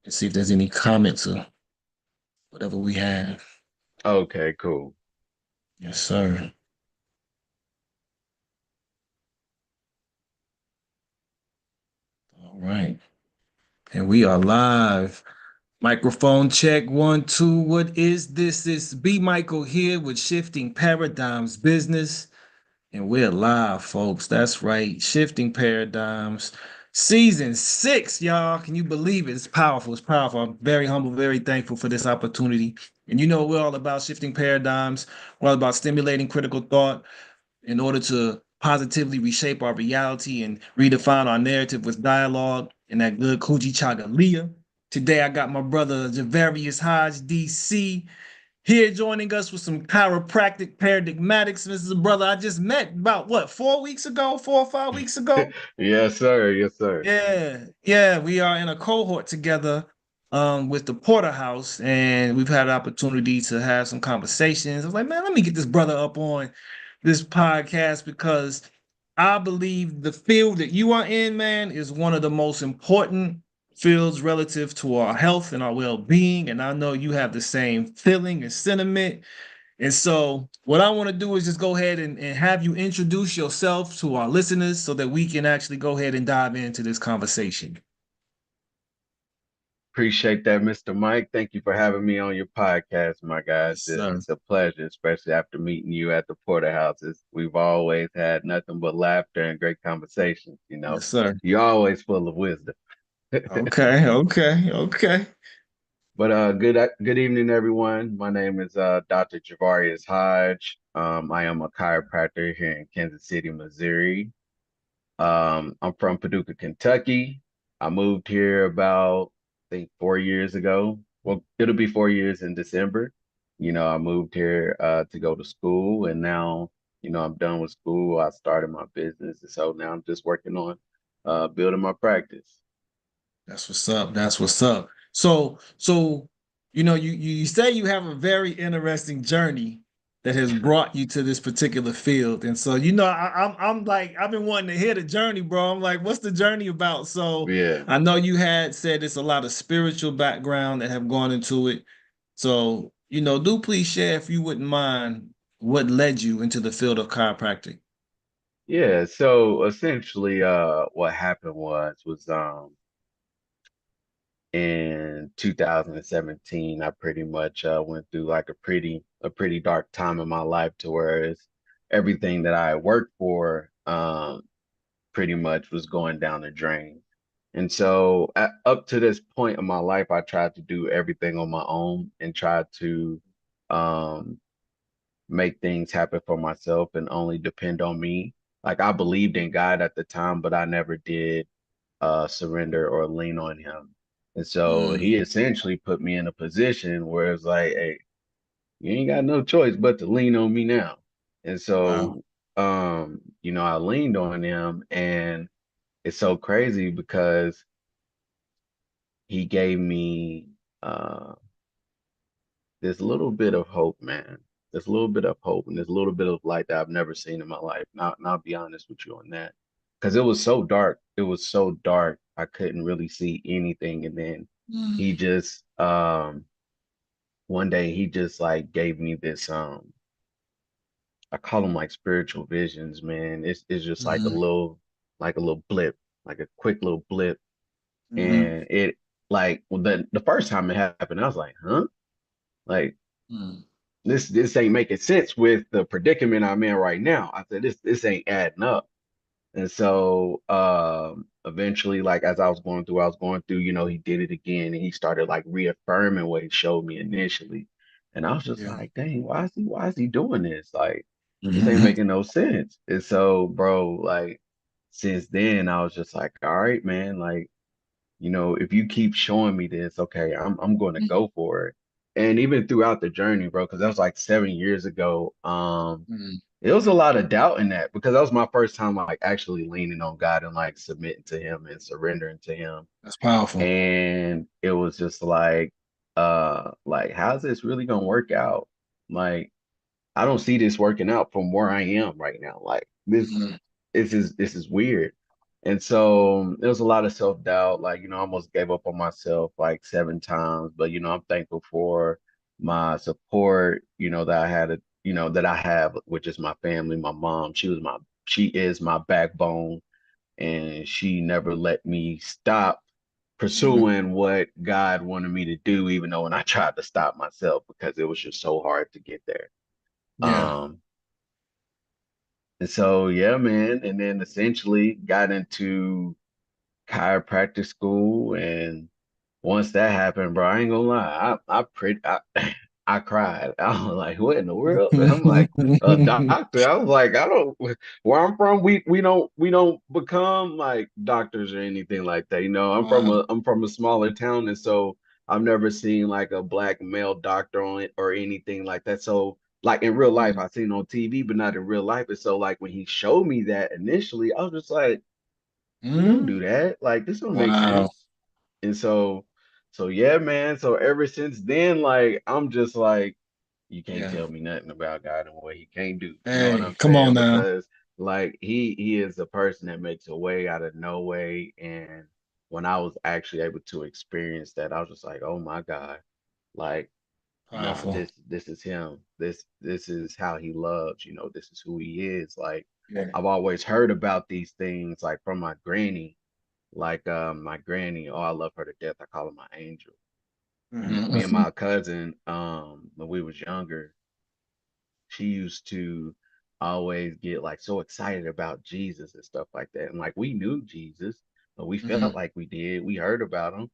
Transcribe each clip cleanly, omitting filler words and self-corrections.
and see if there's any comments or whatever we have. Okay, cool. Yes, sir. All right. And we are live. Microphone check one, two. What is this? It's B Michael here with Shifting Paradigms Business. And we're live, folks. That's right. Shifting Paradigms. Season 6, y'all. Can you believe it? It's powerful. It's powerful. I'm very humble, very thankful for this opportunity. And you know, we're all about shifting paradigms. We're all about stimulating critical thought in order to positively reshape our reality and redefine our narrative with dialogue and that good Coochie Chagalia. Today, I got my brother Javarius Hodge, DC, here joining us with some chiropractic paradigmatics. This is a brother I just met about what, 4 weeks ago, 4 or 5 weeks ago. Yes, sir. Yes, sir. Yeah, we are in a cohort together with the Porterhouse, and we've had an opportunity to have some conversations. I was like, man, let me get this brother up on this podcast because I believe the field that you are in, man, is one of the most important fields relative to our health and our well-being. And I know you have the same feeling and sentiment. And so, what I want to do is just go ahead and have you introduce yourself to our listeners so that we can actually go ahead and dive into this conversation. Appreciate that, Mr. Mike. Thank you for having me on your podcast, my guys. Yes, sir. It's a pleasure, especially after meeting you at the Porterhouses. We've always had nothing but laughter and great conversations, you know. Yes, sir. You're always full of wisdom. Okay. But good evening, everyone. My name is Dr. Javarius Hodge. I am a chiropractor here in Kansas City, Missouri. I'm from Paducah, Kentucky. I moved here about, I think, 4 years ago. Well, it'll be 4 years in December. I moved here to go to school, and now, I'm done with school. I started my business, and so now I'm just working on building my practice. That's what's up. That's what's up. So you say you have a very interesting journey that has brought you to this particular field, and so I'm like I've been wanting to hear the journey, bro. I'm like, what's the journey about? So Yeah. I know you had said it's a lot of spiritual background that have gone into it. So do please share if you wouldn't mind what led you into the field of chiropractic. Yeah, so essentially what happened was in 2017 I pretty much went through like a pretty dark time in my life to where everything that I worked for pretty much was going down the drain. And so up to this point in my life I tried to do everything on my own and tried to um make things happen for myself and only depend on me. Like I believed in God at the time, but I never did surrender or lean on him. And so he Mm, essentially put me in a position where it's like, hey, you ain't got no choice but to lean on me now. And wow. so I leaned on him and it's so crazy because he gave me uh this little bit of hope, man. This little bit of hope and this little bit of light that I've never seen in my life. And I'll be honest with you on that. Because it was so dark. It was so dark. I couldn't really see anything. And then he Mm, just one day he just like gave me this I call them like spiritual visions, man. It's just mm, like a little blip, like a quick little blip. mm, And it like well, the first time it happened, I was like, huh? Like mm, this ain't making sense with the predicament I'm in right now. I said this ain't adding up. And so eventually, like as I was going through, he did it again and he started like reaffirming what he showed me initially. And I was just yeah. like, dang, why is he doing this? Like this ain't Mhm. making no sense. And so, bro, like since then I was just like, all right, man, like if you keep showing me this, okay, I'm going to go for it. And even throughout the journey, bro, because that was like 7 years ago, Mm, it was a lot of doubt in that because that was my first time like actually leaning on God and like submitting to him and surrendering to him. that's powerful. And it was just like how's this really gonna work out? Like, I don't see this working out from where I am right now. Like this Mhm. this is weird. And so it was a lot of self-doubt. Like, I almost gave up on myself like 7 times. But, I'm thankful for my support, that I had, that I have, which is my family, my mom. She is my backbone, and she never let me stop Mhm. pursuing what God wanted me to do, even though when I tried to stop myself because it was just so hard to get there. Yeah. Um, and so yeah, man, and then essentially got into chiropractic school. And once that happened, bro, I ain't gonna lie, I cried. I was like, what in the world? I'm like, a doctor. I was like, I don't, where I'm from, we don't become like doctors or anything like that. Wow. I'm from a smaller town, and so I've never seen like a black male doctor on it or anything like that. So like in real life, Mhm. I've seen on TV, but not in real life. And so like when he showed me that initially, I was just like, we don't Mhm. do that. Like this don't make Wow. sense. And so yeah, man. So ever since then, like I'm just like, you can't Yeah. tell me nothing about God and what he can't do. You know what Hey, I'm come on saying? now. Because like he is a person that makes a way out of no way. And when I was actually able to experience that, I was just like, oh my God, like nah, Powerful. this is him. This is how he loves, this is who he is. Like Yeah. I've always heard about these things like from my granny. Like my granny, oh, I love her to death. I call her my angel. Me and Mhm. my cousin, when we was younger, she used to always get like so excited about Jesus and stuff like that. And like we knew Jesus, but we felt Mhm. like we did. We heard about him.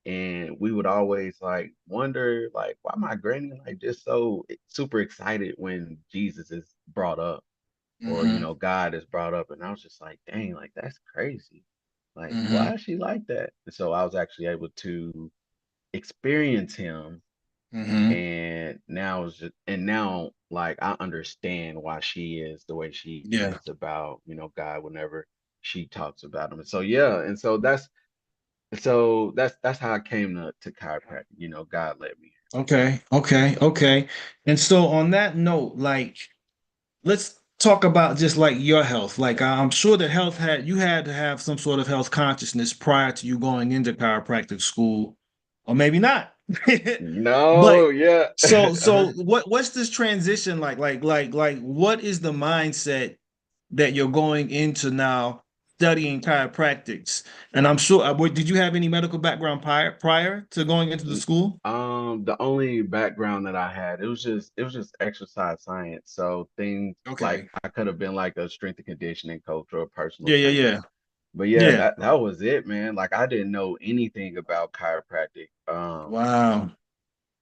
And we would always like wonder like why my granny like just so super excited when Jesus is brought up, or Mhm. God is brought up. And I was just like, dang, like that's crazy. Like, Mhm. why is she like that? And so I was actually able to experience him, Mhm. and now like I understand why she is the way she Yeah. is about, God whenever she talks about him. And so yeah, and so that's how I came to chiropractic. God led me. Okay. Okay. Okay. And so on that note, like, let's talk about just like your health. Like, I'm sure that you had to have some sort of health consciousness prior to you going into chiropractic school, or maybe not. But No, yeah. so what's this transition like? Like what is the mindset that you're going into now studying chiropractics? And I'm sure, did you have any medical background prior to going into the N- school? the only background that I had, it was just exercise science. So things like Okay. I could have been like a strength and conditioning coach or a personal Yeah, yeah, yeah. trainer. But yeah, Yeah. that was it, man. Like I didn't know anything about chiropractic. Wow.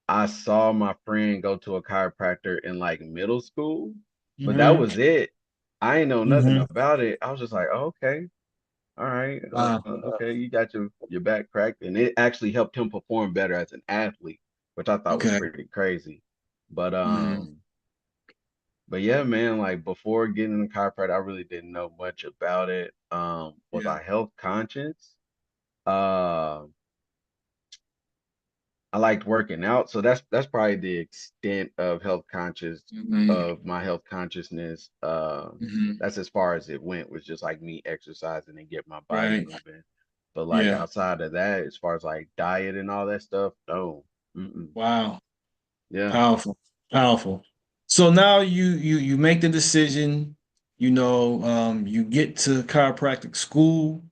I saw my friend go to a chiropractor in like middle school, but that Hmm. was it. I ain't know nothing Hmm. about it. I was just like, oh, okay, all right, Wow. okay, you got your back cracked, and it actually helped him perform better as an athlete, which I thought was Okay. pretty crazy. But Hmm. but yeah, man, like before getting into chiropractic, I really didn't know much about it. Was Yeah. I health conscious? Uh, I liked working out, so that's probably the extent of Hmm. my health consciousness. Hmm. That's as far as it went, was just like me exercising and get my body Right. moving. But like Yeah. outside of that, as far as like diet and all that stuff, no. Mm-mm. Wow. Yeah. Powerful. Powerful. So now you make the decision, you get to chiropractic school.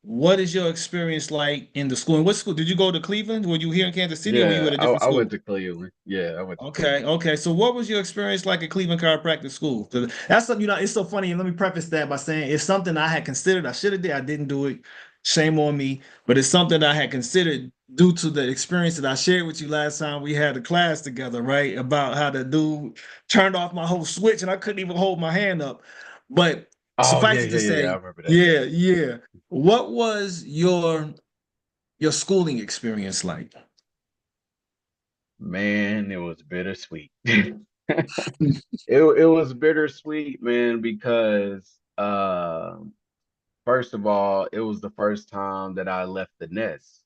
What is your experience like in the school? And what school did you go to? Cleveland? Were you here in Kansas City, or were you Yeah, at a different I went school? to Cleveland. Yeah, I went to Okay, Cleveland. okay. So what was your experience like at Cleveland Chiropractic School? 'Cause that's something, it's so funny. And let me preface that by saying it's something I had considered. I should have did. I didn't do it. Shame on me. But it's something I had considered due to the experience that I shared with you last time we had a class together, right? About how the dude turned off my whole switch and I couldn't even hold my hand up. But Oh yeah, suffice it yeah, to yeah, yeah. I say, remember that. yeah, yeah. What was your schooling experience like? Man, it was bittersweet. It was bittersweet, man, because first of all, it was the first time that I left the nest.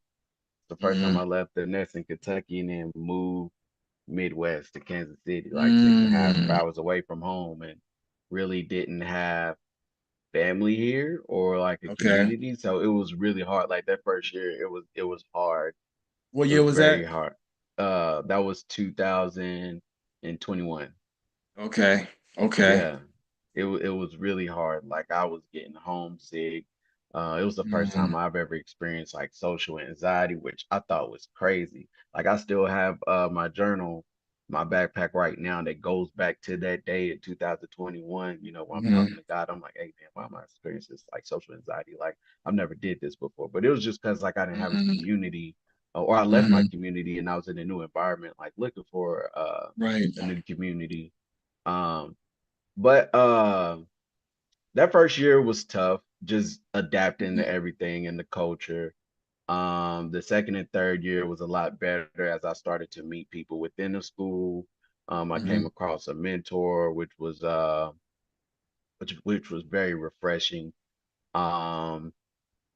The first time Mm, I left the nest in Kentucky and then moved Midwest to Kansas City, like 6.5 mm, hours away from home, and really didn't have family here or like a Okay. community. So it was really hard. Like that first year, it was hard. What It year was was very that? hard. That was 2021. Okay. Okay. Yeah, it was really hard. Like I was getting homesick. It was the first Mm, time I've ever experienced like social anxiety, which I thought was crazy. Like I still have my journal, my backpack right now that goes back to that day in 2021. When I'm mm, talking to God, I'm like, hey man, why am I experiencing this like social anxiety? Like I've never did this before. But it was just because like I didn't have a mm, community, or I left my mm. community and I was in a new environment, like looking for Right. a new community. Um, but that first year was tough, just adapting to everything in the culture. The second and third year was a lot better as I started to meet people within the school. I came Mm-hmm. across a mentor, which was very refreshing. Um,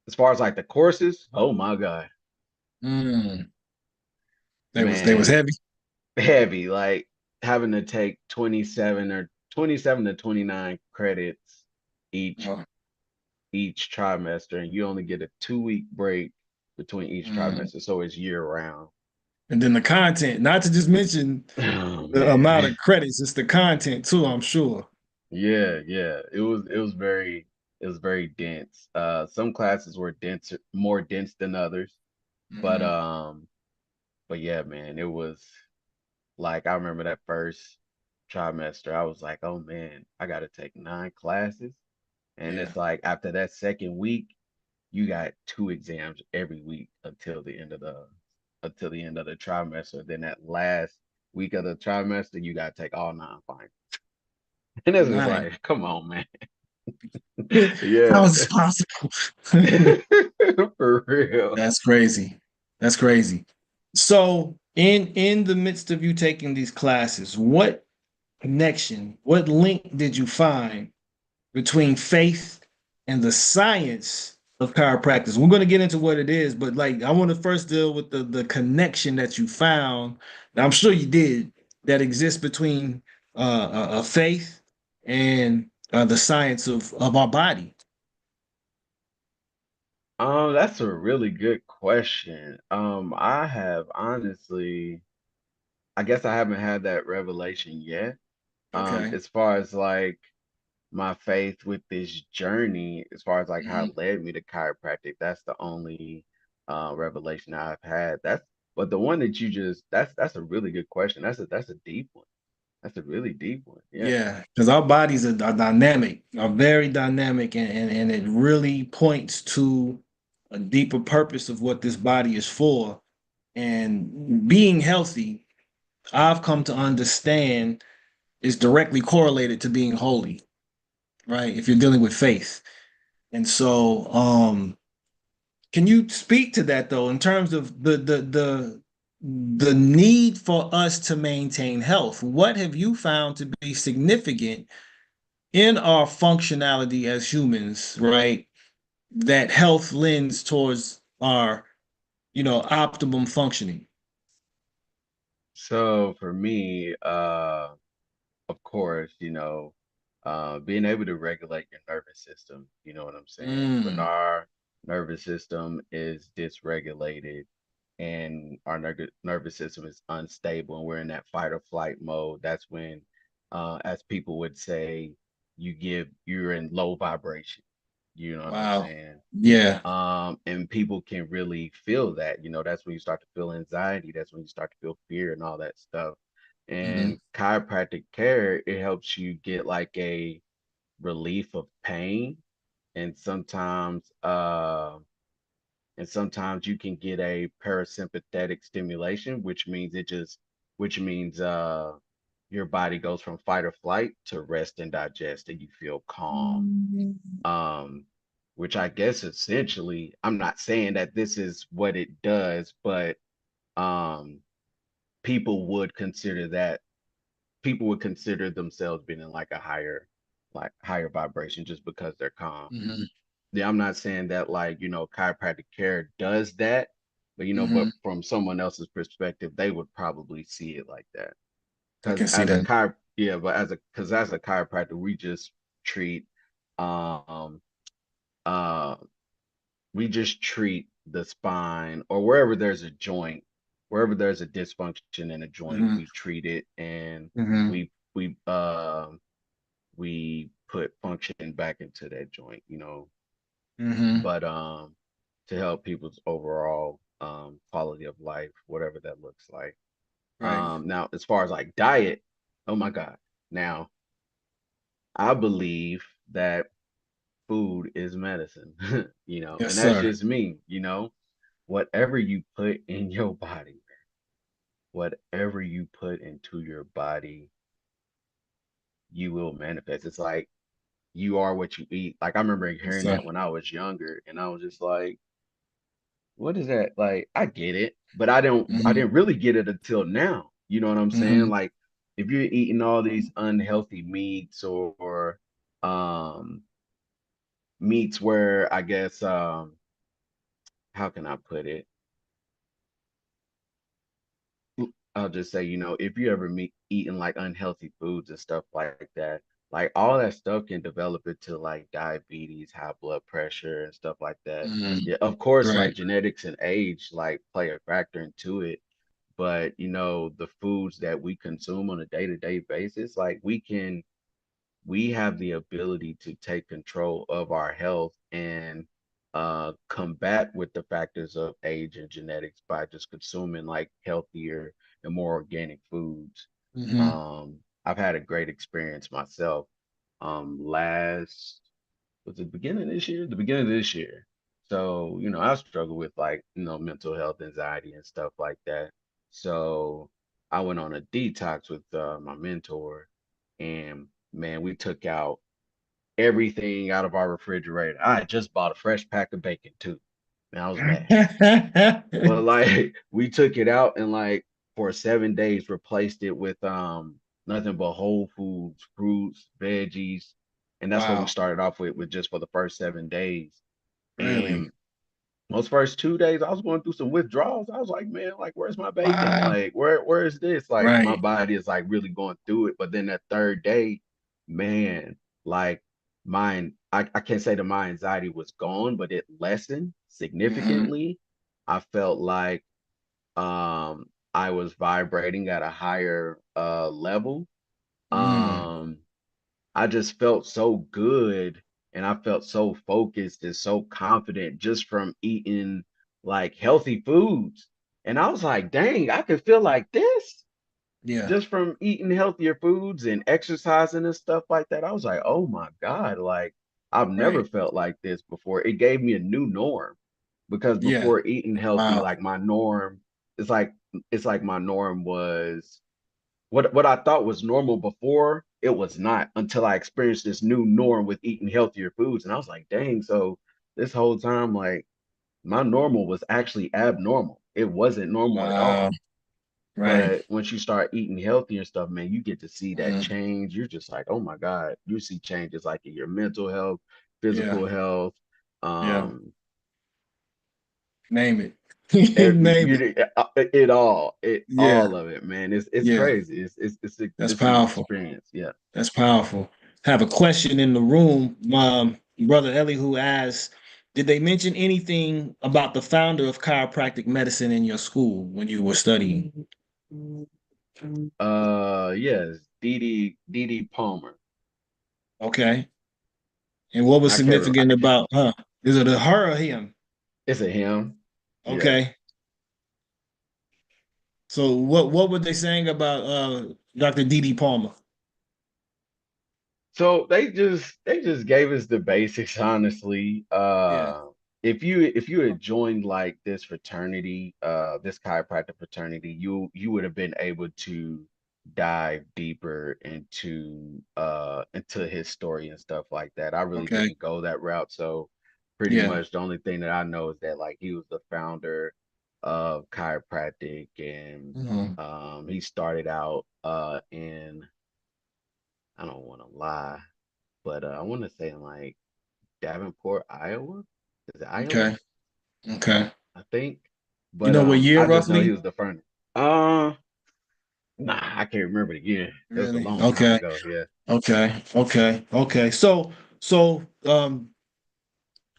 as far as like the courses, oh my God, Mm. They was man, heavy. heavy. Like having to take 27 to 29 credits each Oh, each trimester, and you only get a 2-week break between each mm. trimester, so it's year round. And then the content, not to just mention Oh the amount man. of credits, it's the content too, I'm sure. Yeah, yeah. It was very dense. Some classes were more dense than others, but Hmm. um, but yeah, man, it was like I remember that first trimester, I was like, oh man, I gotta take 9 classes. And Yeah. it's like after that second week, you got 2 exams every week until the end of the trimester. Then that last week of the trimester, you gotta take all 9 finals. And it's just Nice. like, come on, man. How Yeah. is this possible? For real. That's crazy. That's crazy. So, in the midst of you taking these classes, what connection, what link did you find between faith and the science of chiropractic? We're going to get into what it is, but like I want to first deal with the connection that you found. Now, I'm sure you did that exists between faith and the science of our body. That's a really good question. I have honestly, I guess I haven't had that revelation yet. Okay. As far as like my faith with this journey, as far as like how Mhm. it led me to chiropractic, that's the only revelation I've had. But the one that you just that's a really good question. That's a deep one. That's a really deep one. Yeah. Yeah, because our bodies are dynamic, are very dynamic, and it really points to a deeper purpose of what this body is for. And being healthy, I've come to understand, is directly correlated to being holy, right? If you're dealing with faith. And so, can you speak to that though, in terms of the need for us to maintain health? What have you found to be significant in our functionality as humans, right? That health lends towards our, optimum functioning. So for me, of course, being able to regulate your nervous system, you know what I'm saying? When Mm, our nervous system is dysregulated and our nervous system is unstable and we're in that fight or flight mode, that's when, as people would say, you're in low vibration. You know what I'm wow. saying? Yeah. And people can really feel that. That's when you start to feel anxiety. That's when you start to feel fear and all that stuff. Hmm. And chiropractic care, it helps you get like a relief of pain. And sometimes you can get a parasympathetic stimulation, which means your body goes from fight or flight to rest and digest, and you feel calm. um, which I guess essentially, I'm not saying that this is what it does, but um, people would consider that people would consider themselves being in like higher vibration just because they're calm. Hmm. Yeah, I'm not saying that like, chiropractic care does that, but Hmm. from someone else's perspective, they would probably see it like that. I Because can see that. as a chiropractor, we just treat Um, uh, we just treat the spine or wherever there's a joint, wherever there's a dysfunction in a joint, Mm-hmm. we treat it and Mm-hmm. we we uh we put function back into that joint, Mm-hmm. but to help people's overall quality of life, whatever that looks like. Right. Now as far as like diet, oh my God. Now I believe that food is medicine, Yes, and that's sir. just me, whatever you put in your body, whatever you put into your body, you will manifest. It's like you are what you eat. Like I remember Yes, hearing sir. that when I was younger, and I was just like, what is that? Like, I get it, but I Mm-hmm. didn't really get it until now. You know what I'm saying? Mm-hmm. Like, if you're eating all these unhealthy meats or um meats where I guess how can I put it? I'll just say, if you ever meet eating like unhealthy foods and stuff like that, like all that stuff can develop into like diabetes, high blood pressure, and stuff like that. Mm-hmm. Yeah, of course, Right. like genetics and age like play a factor into it, but the foods that we consume on a day-to-day basis, like we have the ability to take control of our health and combat with the factors of age and genetics by just consuming like healthier and more organic foods. Mm-hmm. I've had a great experience myself. Last was it beginning of this year? The beginning of this year. So, I struggle with like, mental health, anxiety, and stuff like that. So I went on a detox with my mentor, and man, we took out everything out of our refrigerator. I had just bought a fresh pack of bacon too, and I was mad. But like we took it out and like for 7 days replaced it with nothing but whole foods, fruits, veggies. And that's what we Wow. started off with just for the first 7 days. Really? And those first 2 days, I was going through some withdrawals. I was like, man, like, where's my bacon? Wow. Like, where is this? Like, my Right. body is like really going through it. But then that third day, man, like I can't say that my anxiety was gone, but it lessened Mm-hmm. significantly. I felt like I was vibrating at a higher level. Mm. Um I just felt so good and I felt so focused and so confident just from eating like healthy foods. And I was like, dang, I could feel like this Yeah. just from eating healthier foods and exercising and stuff like that. I was like, oh my God, like I've never Right. felt like this before. It gave me a new norm because Yeah. before eating healthy, Wow. like my norm, it's like it's like my norm was what I thought was normal before, it was not until I experienced this new norm with eating healthier foods. And I was like, dang, so this whole time, like my normal was actually abnormal. It wasn't normal at Wow. all. Right. But once you start eating healthy and stuff, man, you get to see that Mm. change. You're just like, oh my God, you see changes like in your mental health, Yeah. physical health, Yeah. um, Name it. every Name it. you it Yeah. all of it, man. It's Yeah. crazy. That's It's an powerful. experience. Yeah. That's powerful. Have a question in the room. Brother Ellie, who asked, did they mention anything about the founder of chiropractic medicine in your school when you were studying? Yes, Dee Palmer. Okay. And what was I can't. I significant can't. about her? Is it a her or him? It's a him. Yeah. Okay. So what were they saying about Dr. Dee Palmer? So they just gave us the basics, honestly. Yeah. If you had joined like this fraternity, this chiropractic fraternity, you would have been able to dive deeper into his story and stuff like that. I really Okay. didn't go that route, so pretty Yeah. much the only thing that I know is that like he was the founder of chiropractic and Mhm. he started out in I don't want to lie, but I want to say in like Davenport, Iowa. Is it Iowa? Okay. Okay. I think. You But know what year I just know he roughly? was the furnace. Uh, nah, I can't remember the year. It was a Really? long time Okay. ago. Yeah. Okay. Okay. Okay. So So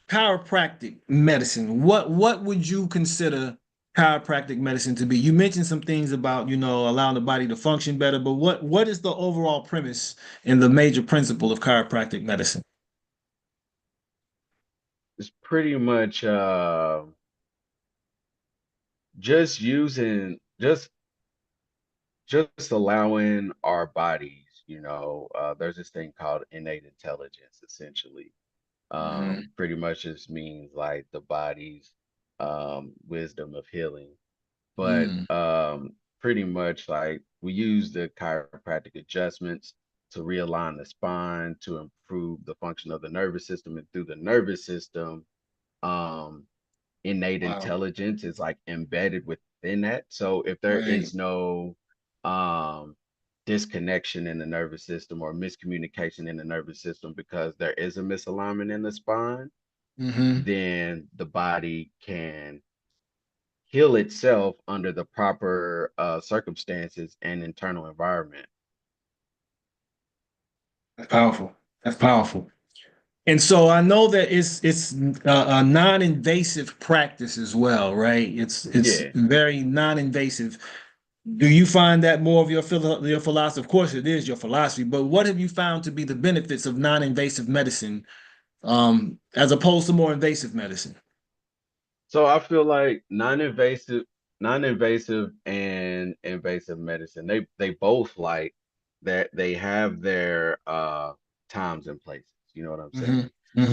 chiropractic medicine. What would you consider chiropractic medicine to be? You mentioned some things about, allowing the body to function better, but what is the overall premise and the major principle of chiropractic medicine? It's pretty much just using just allowing our bodies, there's this thing called innate intelligence, essentially. Hmm. Pretty much just means like the body's wisdom of healing. But Mm. pretty much like we use the chiropractic adjustments to realign the spine, to improve the function of the nervous system, and through the nervous system, um, innate Wow. intelligence is like embedded within that. So if there Right. is no um disconnection in the nervous system or miscommunication in the nervous system because there is a misalignment in the spine, Hmm. then the body can heal itself under the proper circumstances and internal environment. That's powerful. That's powerful. And so I know that it's a non-invasive practice as well, right? It's Yeah. very non-invasive. Do you find that more of your philosophy? Of course, it is your philosophy, but what have you found to be the benefits of non-invasive medicine, as opposed to more invasive medicine? So I feel like non-invasive and invasive medicine, they both like that they have their times and places. You know what I'm Hmm. saying?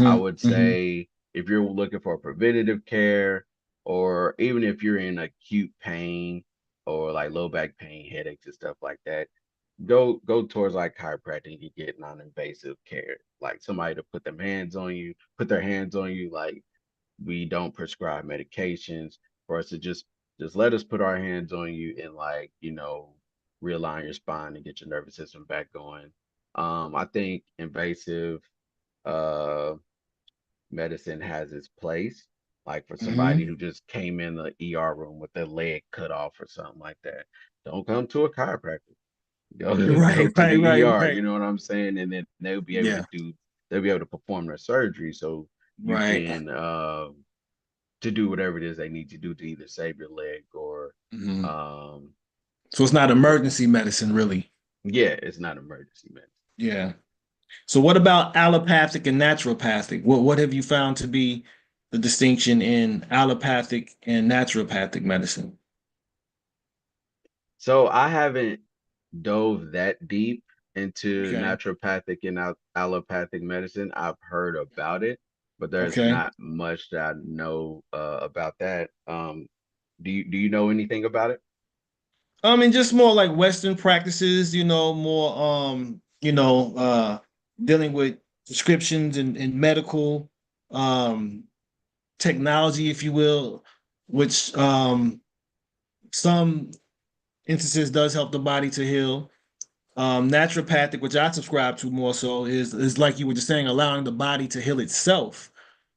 I Hmm. would Hmm. say if you're looking for preventative care, or even if you're in acute pain or like low back pain, headaches and stuff like that, go towards like chiropractic. You get non-invasive care, like somebody to put their hands on you, like we don't prescribe medications for us to just let us put our hands on you and like realign your spine and get your nervous system back going. I think invasive uh medicine has its place, like for somebody Hmm. who just came in the ER room with their leg cut off or something like that. Don't come to a chiropractor. Go Right, to right, the right, ER, right. you know what I'm saying? And then Yeah, they'll be able to perform their surgery so you right. can to do whatever it is they need to do to either save your leg or Hmm. um So it's not emergency medicine, really. yeah, it's not emergency medicine. Yeah. So what about allopathic and naturopathic? What have you found to be the distinction in allopathic and naturopathic medicine? So I haven't dove that deep into Okay. naturopathic and allopathic medicine. I've heard about it, but there's Okay. not much that I know about that. Do you know anything about it? I mean, just more like Western practices, more dealing with prescriptions and medical um technology, if you will, which some instances does help the body to heal. Naturopathic, which I subscribe to more so, is like you were just saying, allowing the body to heal itself,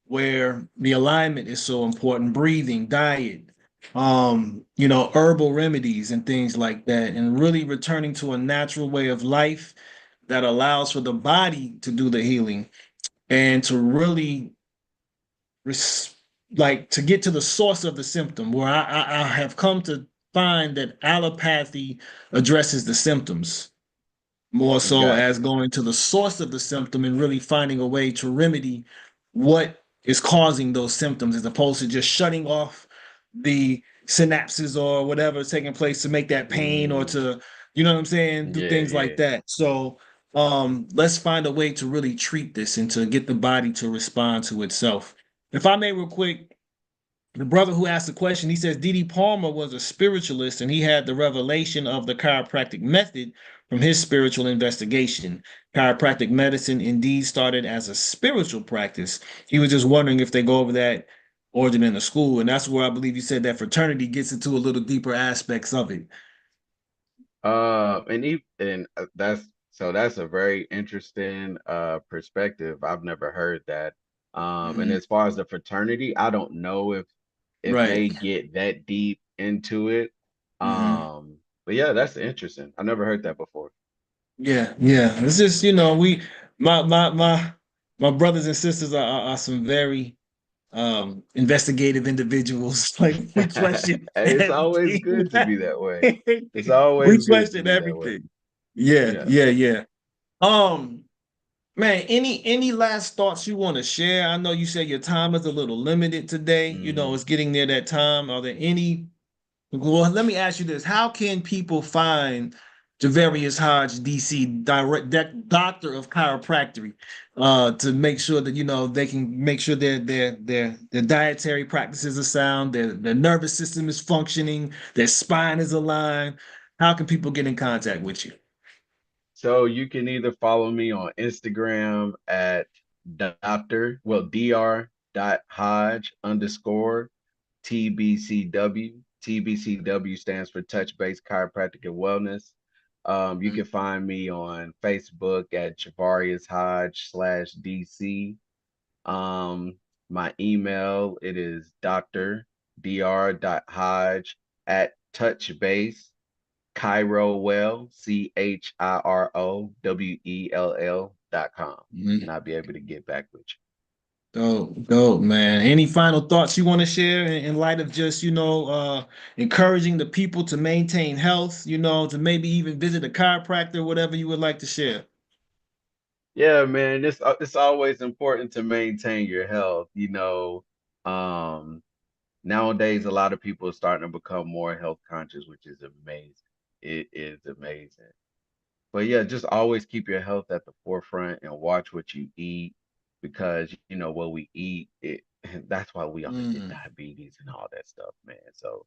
where the alignment is so important, breathing, diet, herbal remedies and things like that, and really returning to a natural way of life that allows for the body to do the healing and to really res- like to get to the source of the symptom, where I have come to find that allopathy addresses the symptoms more so Got as you. going to the source of the symptom and really finding a way to remedy what is causing those symptoms, as opposed to just shutting off the synapses or whatever is taking place to make that pain, or Mm, to, what I'm saying, do yeah, things like yeah. that. So let's find a way to really treat this and to get the body to respond to itself. If I may, real quick, the brother who asked the question, he says D.D. Palmer was a spiritualist and he had the revelation of the chiropractic method from his spiritual investigation. Chiropractic medicine indeed started as a spiritual practice. He was just wondering if they go over that origin in the school. And that's where I believe you said that fraternity gets into a little deeper aspects of it. That's a very interesting perspective. I've never heard that. And Mhm. as far as the fraternity, I don't know if Right. they get that deep into it. Mhm. But yeah, that's interesting. I never heard that before. Yeah, yeah. It's just, my my brothers and sisters are some very investigative individuals. Like we question Hey, it's always everything. good to be that way. It's We always good to question be that way. everything. Yeah, Yeah. yeah, yeah. Um, Man, any last thoughts you want to share? I know you said your time is a little limited today. You know, Hmm. it's getting near that time. Are there any? Well, let me ask you this: how can people find Javarius Hodge, DC, doctor of chiropractic, to make sure that they can make sure their dietary practices are sound, their nervous system is functioning, their spine is aligned? How can people get in contact with you? So you can either follow me on Instagram at Dr. dot Hodge underscore TBCW. TBCW stands for Touch Based Chiropractic and Wellness. You Mhm. can find me on Facebook at Javarius Hodge slash DC. Um, my email, it is Dr. Hodge at touchbase ChiroWell.com. And Mhm. I'll be able to get back with Dope, dope, man. Any final thoughts you want to share in light of just, encouraging the people to maintain health, to maybe even visit a chiropractor, whatever you would like to share? you. Yeah, man, it's always important to maintain your health. Um, nowadays a lot of people are starting to become more health conscious, which is amazing. It is amazing. But yeah, just always keep your health at the forefront and watch what you eat because what we eat, that's why we all get Mm, diabetes and all that stuff, man. So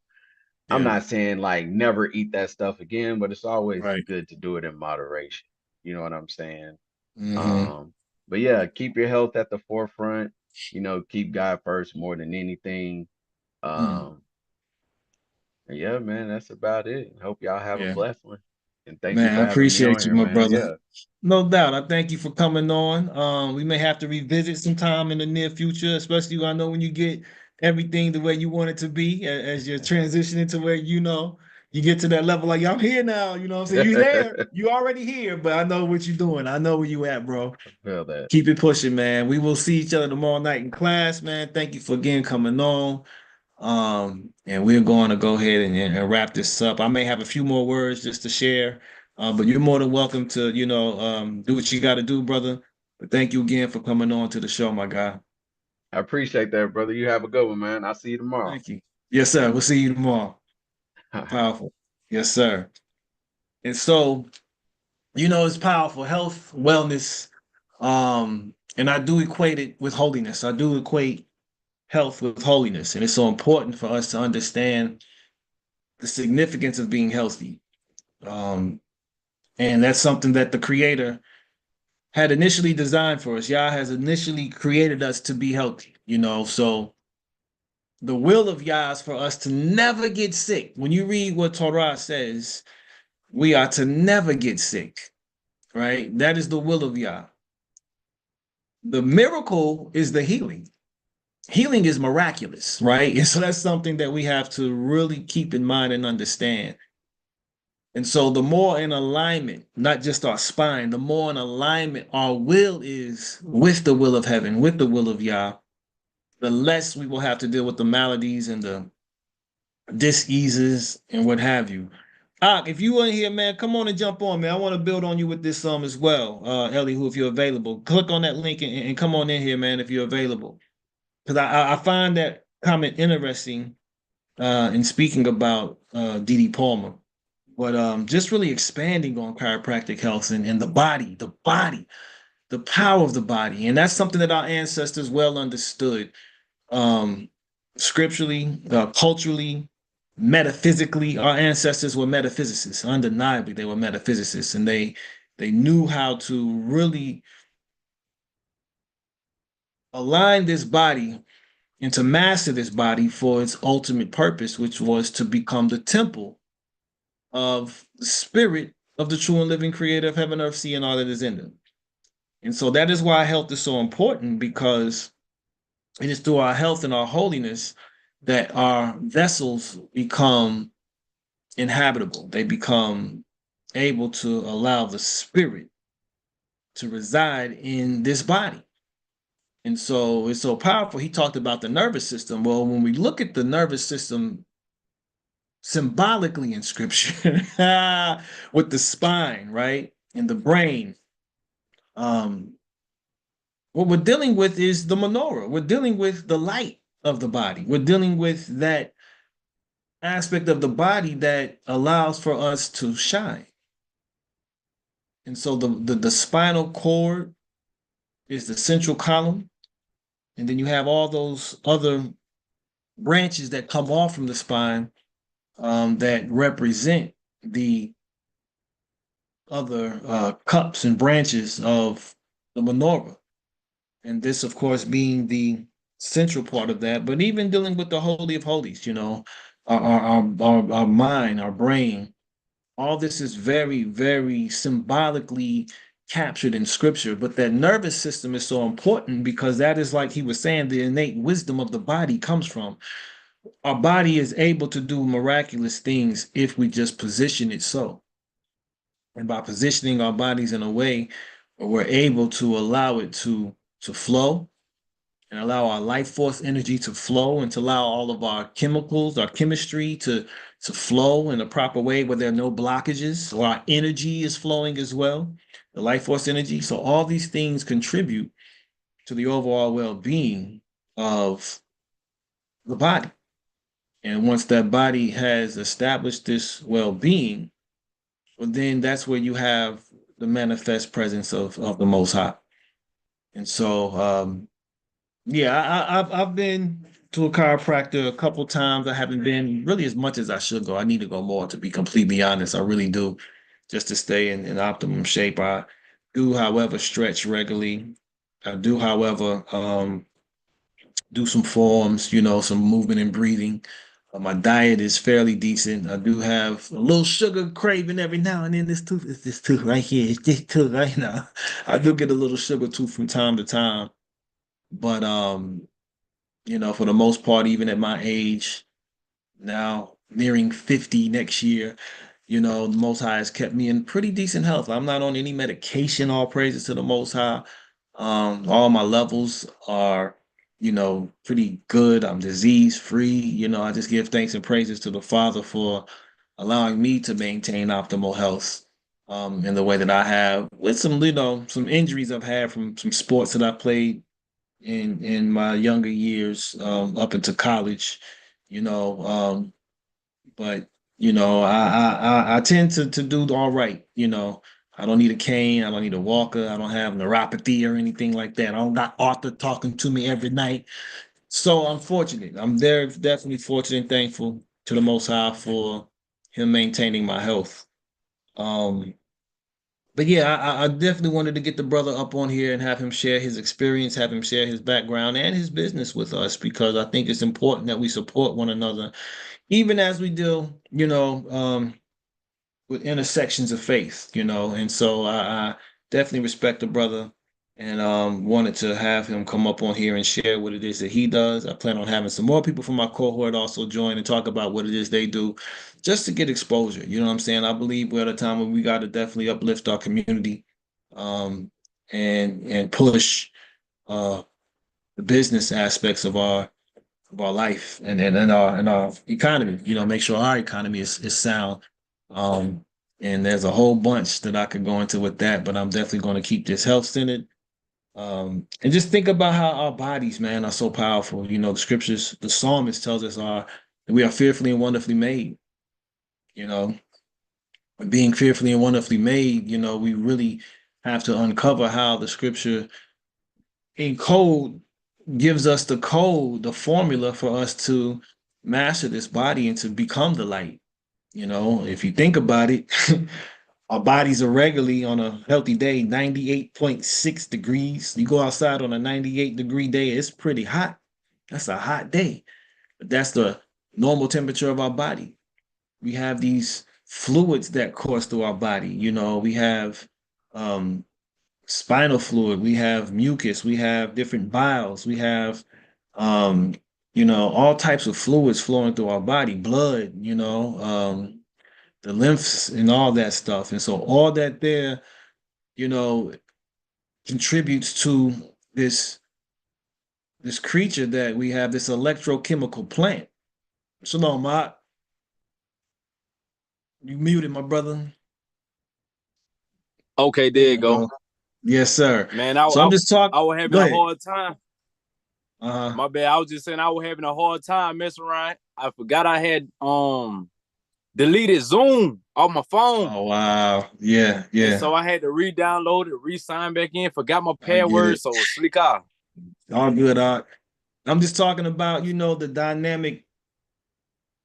I'm yeah, not saying like never eat that stuff again, but it's always right. good to do it in moderation. You know what I'm saying? Hmm. Um, but yeah, keep your health at the forefront, keep God first more than anything. Mm, Um, and yeah, man, that's about it. Hope y'all have a yeah. blessed one. And thank you Man, I for having me on appreciate you, here, my man. brother. Yeah. No doubt. I thank you for coming on. We may have to revisit sometime in the near future, especially I know when you get everything the way you want it to be as you're transitioning to where you get to that level like I'm here now, you know what I'm saying? You there, you already here, but I know what you're doing. I know where you at, bro. Feel that. Keep it pushing, man. We will see each other tomorrow night in class, man. Thank you for again coming on. And we're going to go ahead and wrap this up. I may have a few more words just to share, but you're more than welcome to, do what you got to do, brother. But thank you again for coming on to the show, my guy. I appreciate that, brother. You have a good one, man. I'll see you tomorrow. Thank you. Yes, sir. We'll see you tomorrow. All right. Powerful. Yes, sir. And so, it's powerful. Health, wellness, and I do equate it with holiness. I do equate health with holiness, and it's so important for us to understand the significance of being healthy. Um, And that's something that the creator had initially designed for us. Yah has initially created us to be healthy, So the will of Yah is for us to never get sick. When you read what Torah says, we are to never get sick, right? That is the will of Yah. The miracle is the healing. Healing is miraculous, right? And so that's something that we have to really keep in mind and understand. And so the more in alignment, not just our spine, the more in alignment our will is with the will of heaven, with the will of Yah, the less we will have to deal with the maladies and the diseases and what have you. If you want here, man, come on and jump on, man. I want to build on you with this as well. Elihu, if you're available. Click on that link and come on in here, man, if you're available. Because I find that comment interesting in speaking about D.D. Palmer. But just really expanding on chiropractic health and the power of the body. And that's something that our ancestors well understood um, scripturally, culturally, metaphysically. Our ancestors were metaphysicists. Undeniably, they were metaphysicists. And they knew how to really align this body and to master this body for its ultimate purpose, which was to become the temple of the spirit of the true and living creator of heaven, earth, sea, and all that is in them. And so that is why health is so important because it is through our health and our holiness that our vessels become inhabitable. They become able to allow the spirit to reside in this body. And so it's so powerful. He talked about the nervous system. Well, when we look at the nervous system symbolically in scripture, with the spine, right? And the brain, um, what we're dealing with is the menorah. We're dealing with the light of the body. We're dealing with that aspect of the body that allows for us to shine. And so the spinal cord is the central column. And then you have all those other branches that come off from the spine, that represent the other cups and branches of the menorah. And this, of course, being the central part of that, but even dealing with the Holy of Holies, our mind, our brain, all this is very, very symbolically captured in scripture. But that nervous system is so important because that is, like he was saying, the innate wisdom of the body comes from. Our body is able to do miraculous things if we just position it so. And by positioning our bodies in a way where we're able to allow it to flow and allow our life force energy to flow and to allow all of our chemicals, our chemistry to flow in a proper way where there are no blockages, or our energy is flowing as well, the life force energy. So all these things contribute to the overall well-being of the body. And once that body has established this well-being, well, then that's where you have the manifest presence of the Most High. And so, yeah, I've been to a chiropractor a couple times. I haven't been really as much as I should go. I need to go more, to be completely honest. I really do, just to stay in optimum shape. I do, however, stretch regularly. I do, however, do some forms, some movement and breathing. My diet is fairly decent. I do have a little sugar craving every now and then. This tooth right here. It's this tooth right now. I do get a little sugar tooth from time to time. But for the most part, even at my age, now nearing 50 next year, the Most High has kept me in pretty decent health. I'm not on any medication, all praises to the Most High. All my levels are, pretty good. I'm disease free. I just give thanks and praises to the Father for allowing me to maintain optimal health, in the way that I have, with some injuries I've had from some sports that I played in my younger years, up into college, you know. But I tend to do all right. I don't need a cane. I don't need a walker. I don't have neuropathy or anything like that. I don't got Arthur talking to me every night. So I'm fortunate. I'm there, definitely fortunate and thankful to the Most High for him maintaining my health. Um, but yeah, I definitely wanted to get the brother up on here and have him share his experience, have him share his background and his business with us, because I think it's important that we support one another, even as we deal, with intersections of faith, and so I definitely respect the brother, and wanted to have him come up on here and share what it is that he does. I plan on having some more people from my cohort also join and talk about what it is they do, just to get exposure. You know what I'm saying? I believe we're at a time when we got to definitely uplift our community, um, and push uh, the business aspects of our life, and our economy. Make sure our economy is sound. Um, and there's a whole bunch that I could go into with that, but I'm definitely going to keep this health centered. And just think about how our bodies, man, are so powerful. The scriptures, the psalmist tells us we are fearfully and wonderfully made. You know, being fearfully and wonderfully made, we really have to uncover how the scripture in code gives us the code, the formula for us to master this body and to become the light. If you think about it, our bodies are regularly, on a healthy day, 98.6 degrees. You go outside on a 98-degree day, it's pretty hot. That's a hot day. But that's the normal temperature of our body. We have these fluids that course through our body. We have um, spinal fluid, we have mucus, we have different biles, we have um, all types of fluids flowing through our body, blood, the lymphs and all that stuff. And so all that there, you know, contributes to this this creature that we have, this electrochemical plant. Shalom, Mark. You muted, my brother. Okay, There there you you go. go. Yes, sir. Man, So I'm just talking. I was having Go a ahead. hard time. Uh-huh. My bad. I was just saying I was having a hard time messing around. I forgot I had deleted Zoom off my phone. Oh wow. Yeah, And yeah. so I had to re-download it, re-sign back in, forgot my I get password, it. so slick out. All good, I'm just talking about, the dynamic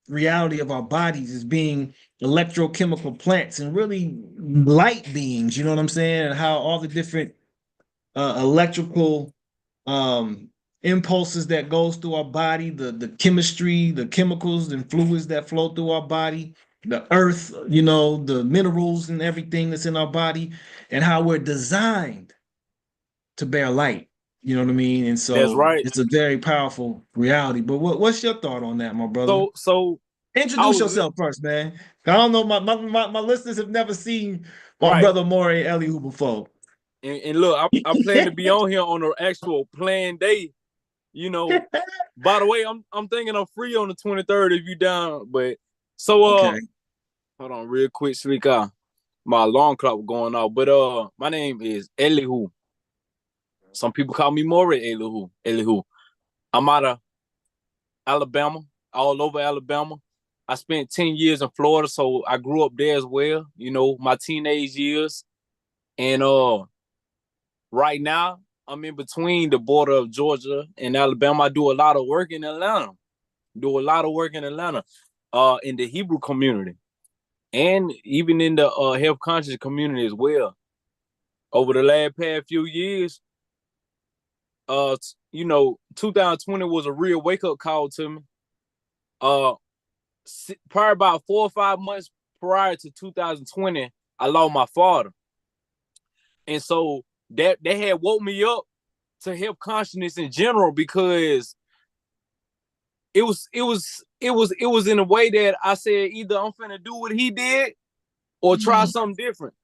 reality of our bodies as being electrochemical plants and really light beings, you know what I'm saying? And how all the different electrical um impulses that goes through our body, the chemistry, the chemicals and fluids that flow through our body, the earth, the minerals and everything that's in our body, and how we're designed to bear light. You know what I mean? And That's so right. it's a very powerful reality. But what's your thought on that, my brother? So I Introduce was yourself first, man. I don't know, my listeners have never seen my right. brother Maury Elihu before. And look, I plan to be on here on the actual planned day. By the way, I'm thinking I'm free on the 23rd if you down. But so Okay. hold on real quick, slick out. My alarm clock was going off. But my name is Elihu. Some people call me Maury Elihu. Elihu. I'm out of Alabama, all over Alabama. I spent 10 years in Florida, so I grew up there as well, my teenage years. And right now, I'm in between the border of Georgia and Alabama. I do a lot of work in Atlanta. In the Hebrew community and even in the health conscious community as well. Over the last past few years, 2020 was a real wake up call to me. Probably about 4 or 5 months prior to 2020, I lost my father, and so that had woke me up to health consciousness in general because it was in a way that I said either I'm finna do what he did or try something different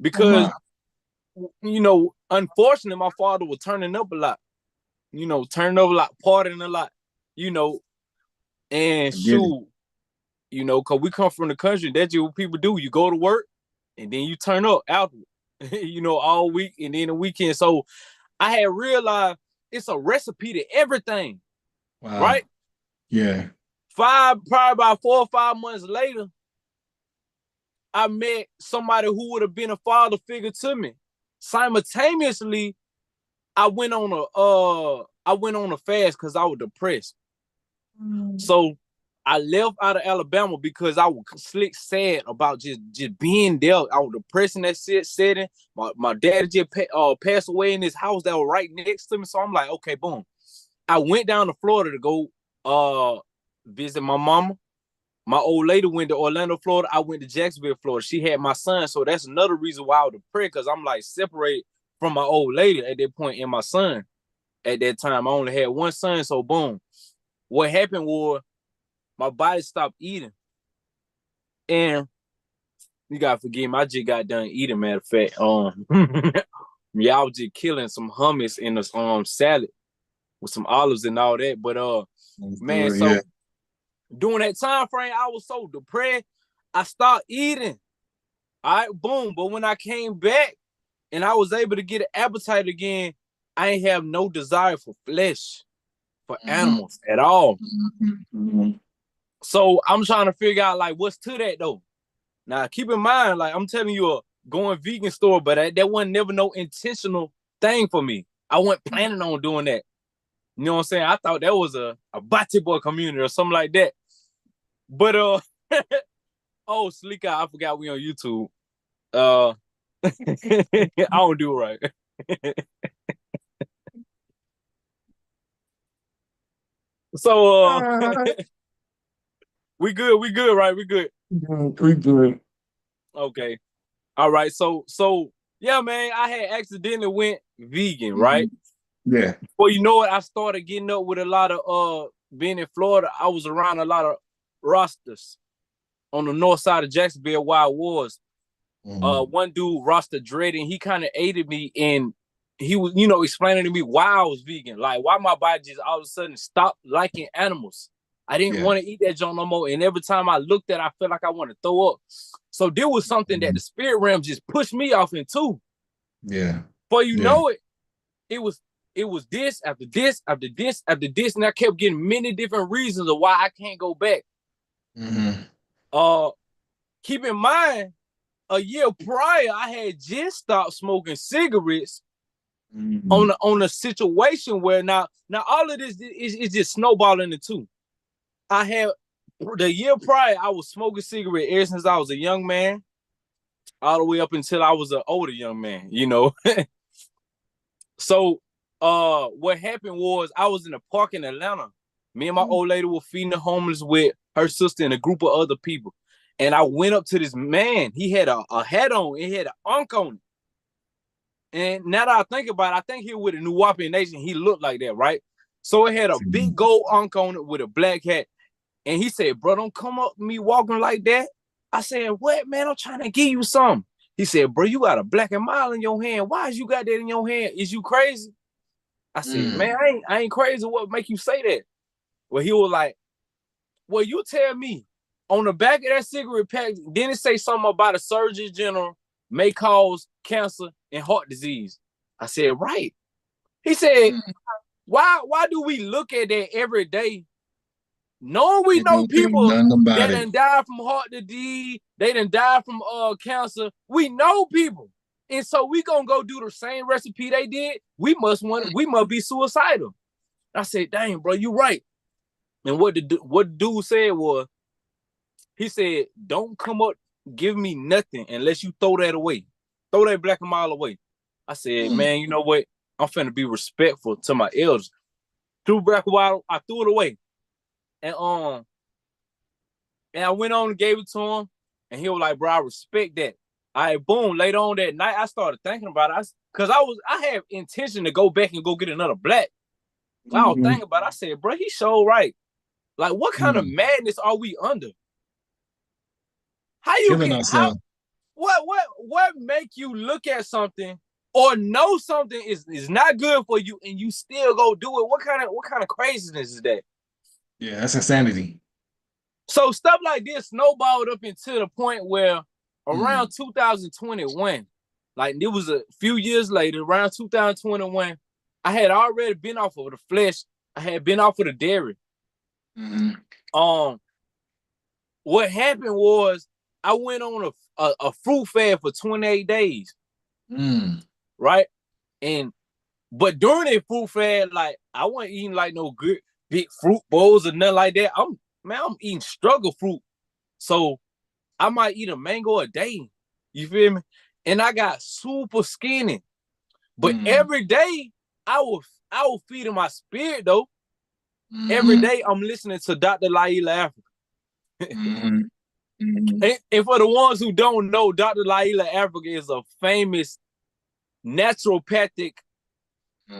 because unfortunately my father was turning up a lot, partying a lot, and I get it. shoot, because we come from the country. That's just what people do. You go to work and then you turn up out, all week and then the weekend. So I had realized it's a recipe to everything, Wow. right? Yeah. Probably about 4 or 5 months later, I met somebody who would have been a father figure to me. Simultaneously, I went on a fast because I was depressed. So I left out of Alabama because I was slick sad about just being there. I was depressed in that setting. My dad just passed away in his house that was right next to me. So I'm like, okay, boom. I went down to Florida to go visit my mama. My old lady went to Orlando, Florida. I went to Jacksonville, Florida. She had my son. So that's another reason why I was depressed, because I'm like separated from my old lady at that point and my son. At that time, I only had one son. So boom. What happened was my body stopped eating. And you gotta forgive me, I just got done eating, matter of fact. Yeah, I was just killing some hummus in a salad with some olives and all that. But man, Yeah. so during that time frame, I was so depressed, I stopped eating. All right, boom. But when I came back and I was able to get an appetite again, I ain't have no desire for flesh, for animals at all. So I'm trying to figure out like what's to that though. Now keep in mind, like I'm telling you, a going vegan store, but that wasn't never no intentional thing for me. I wasn't planning on doing that. You know what I'm saying? I thought that was a Bati boy community or something like that. But oh, Sleek Eye, I forgot we on YouTube. I don't do it right. So we good, right? We good. We good. Okay. All right. So yeah, man, I had accidentally went vegan, right? Yeah. Well, you know what? I started getting up with a lot of being in Florida. I was around a lot of rosters on the north side of Jacksonville where I was. One dude, Rasta Dread, and he kind of aided me in he was, explaining to me why I was vegan, like why my body just all of a sudden stopped liking animals. I didn't want to eat that junk no more. And every time I looked at it, I felt like I want to throw up. So there was something that the spirit realm just pushed me off into. Yeah. Before you know it, it was this after this after this after this. And I kept getting many different reasons of why I can't go back. Keep in mind, a year prior, I had just stopped smoking cigarettes on a situation where now all of this is just snowballing into. I had the year prior, I was smoking cigarettes ever since I was a young man, all the way up until I was an older young man, So what happened was I was in a park in Atlanta. Me and my old lady were feeding the homeless with her sister and a group of other people. And I went up to this man. He had a hat on. It had an ankh on it. And now that I think about it, I think he was with a Nuwapian Nation. He looked like that, right? So it had a big gold ankh on it with a black hat. And he said, bro, don't come up to me walking like that. I said, what, man? I'm trying to give you some. He said, bro, you got a black and mild in your hand. Why is you got that in your hand? Is you crazy? I said, man, I ain't crazy. What make you say that? Well, he was like, well, you tell me. On the back of that cigarette pack, didn't it say something about a Surgeon General may cause cancer and heart disease? I said, right. He said, why do we look at that every day? Knowing we know people that done died from heart disease, they done died from cancer. We know people. And so we gonna go do the same recipe they did. We must be suicidal. I said, dang, bro, you right. And what the dude said was, he said, don't come up, give me nothing unless you throw that away. Throw that black and mild away. I said, man, you know what? I'm finna be respectful to my elders. Threw black and mild, I threw it away. And I went on and gave it to him. And he was like, bro, I respect that. All right, boom. Later on that night, I started thinking about it. Because I have intention to go back and go get another black. I was thinking about it. I said, bro, he so right. Like, what kind of madness are we under? How you get what make you look at something or know something is not good for you and you still go do it? What kind of craziness is that? Yeah, that's insanity. So stuff like this snowballed up into the point where around 2021, like it was a few years later, around 2021, I had already been off of the flesh. I had been off of the dairy. What happened was I went on a fruit fast for 28 days. Right? But during that fruit fast, like I wasn't eating like no good big fruit bowls or nothing like that. I'm eating struggle fruit. So I might eat a mango a day. You feel me? And I got super skinny. But every day I was feeding my spirit though. Every day I'm listening to Dr. Laila Africa. And for the ones who don't know, Dr. Laila Africa is a famous naturopathic.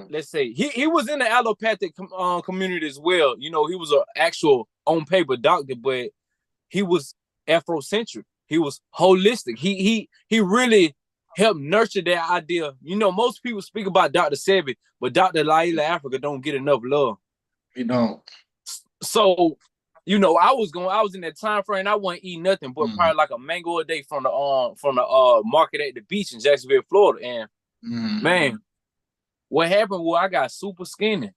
Let's say he was in the allopathic community as well. You know, he was an actual on paper doctor, but he was Afrocentric. He was holistic. He really helped nurture that idea. You know, most people speak about Dr. Sebi, but Dr. Laila Africa don't get enough love. You don't. So, you know, I was in that time frame. I wasn't eating nothing but probably like a mango a day from the market at the beach in Jacksonville, Florida. And man, what happened was I got super skinny,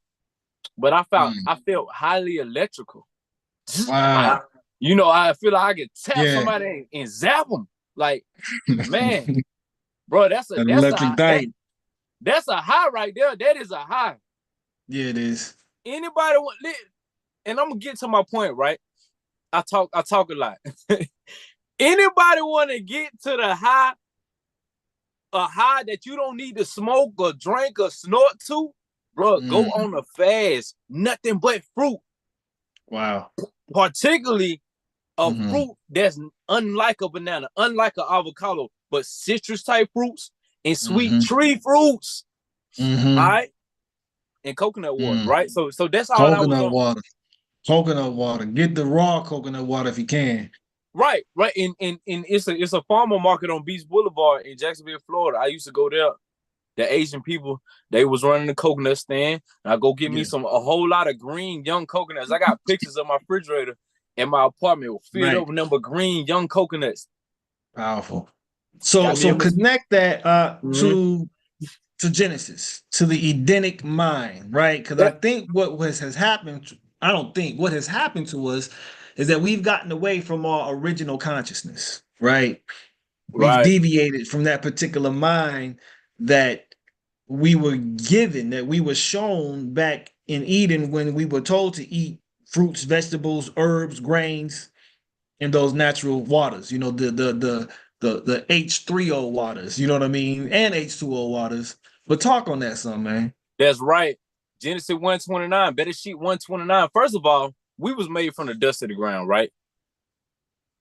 but I felt highly electrical. Wow. I feel like I could tap somebody and zap them. Like, man, bro, that's a high right there. That is a high. Yeah, it is. Anybody want, and I'm gonna get to my point, right? I talk a lot. Anybody want to get to the high, a high that you don't need to smoke or drink or snort to, bro? Go on a fast, nothing but fruit. Wow. Particularly a fruit that's unlike a banana, unlike an avocado, but citrus type fruits and sweet tree fruits. All right. And coconut water, right? So that's all I was on. Coconut water. Get the raw coconut water if you can. Right. And it's a farmer market on Beach Boulevard in Jacksonville, Florida. I used to go there the Asian people, they was running the coconut stand. And I go get me a whole lot of green young coconuts. I got pictures of my refrigerator in my apartment filled up with number green young coconuts. Powerful. So connect that to Genesis, to the Edenic mind, right? Because I think what has happened, I don't think what has happened to us is that we've gotten away from our original consciousness, right? We've deviated from that particular mind that we were given, that we were shown back in Eden when we were told to eat fruits, vegetables, herbs, grains, in those natural waters, you know, the H3O waters, you know what I mean, and H2O waters. But talk on that some, man. That's right. Genesis 1:29, Better Sheet 1:29. First of all, we was made from the dust of the ground, right?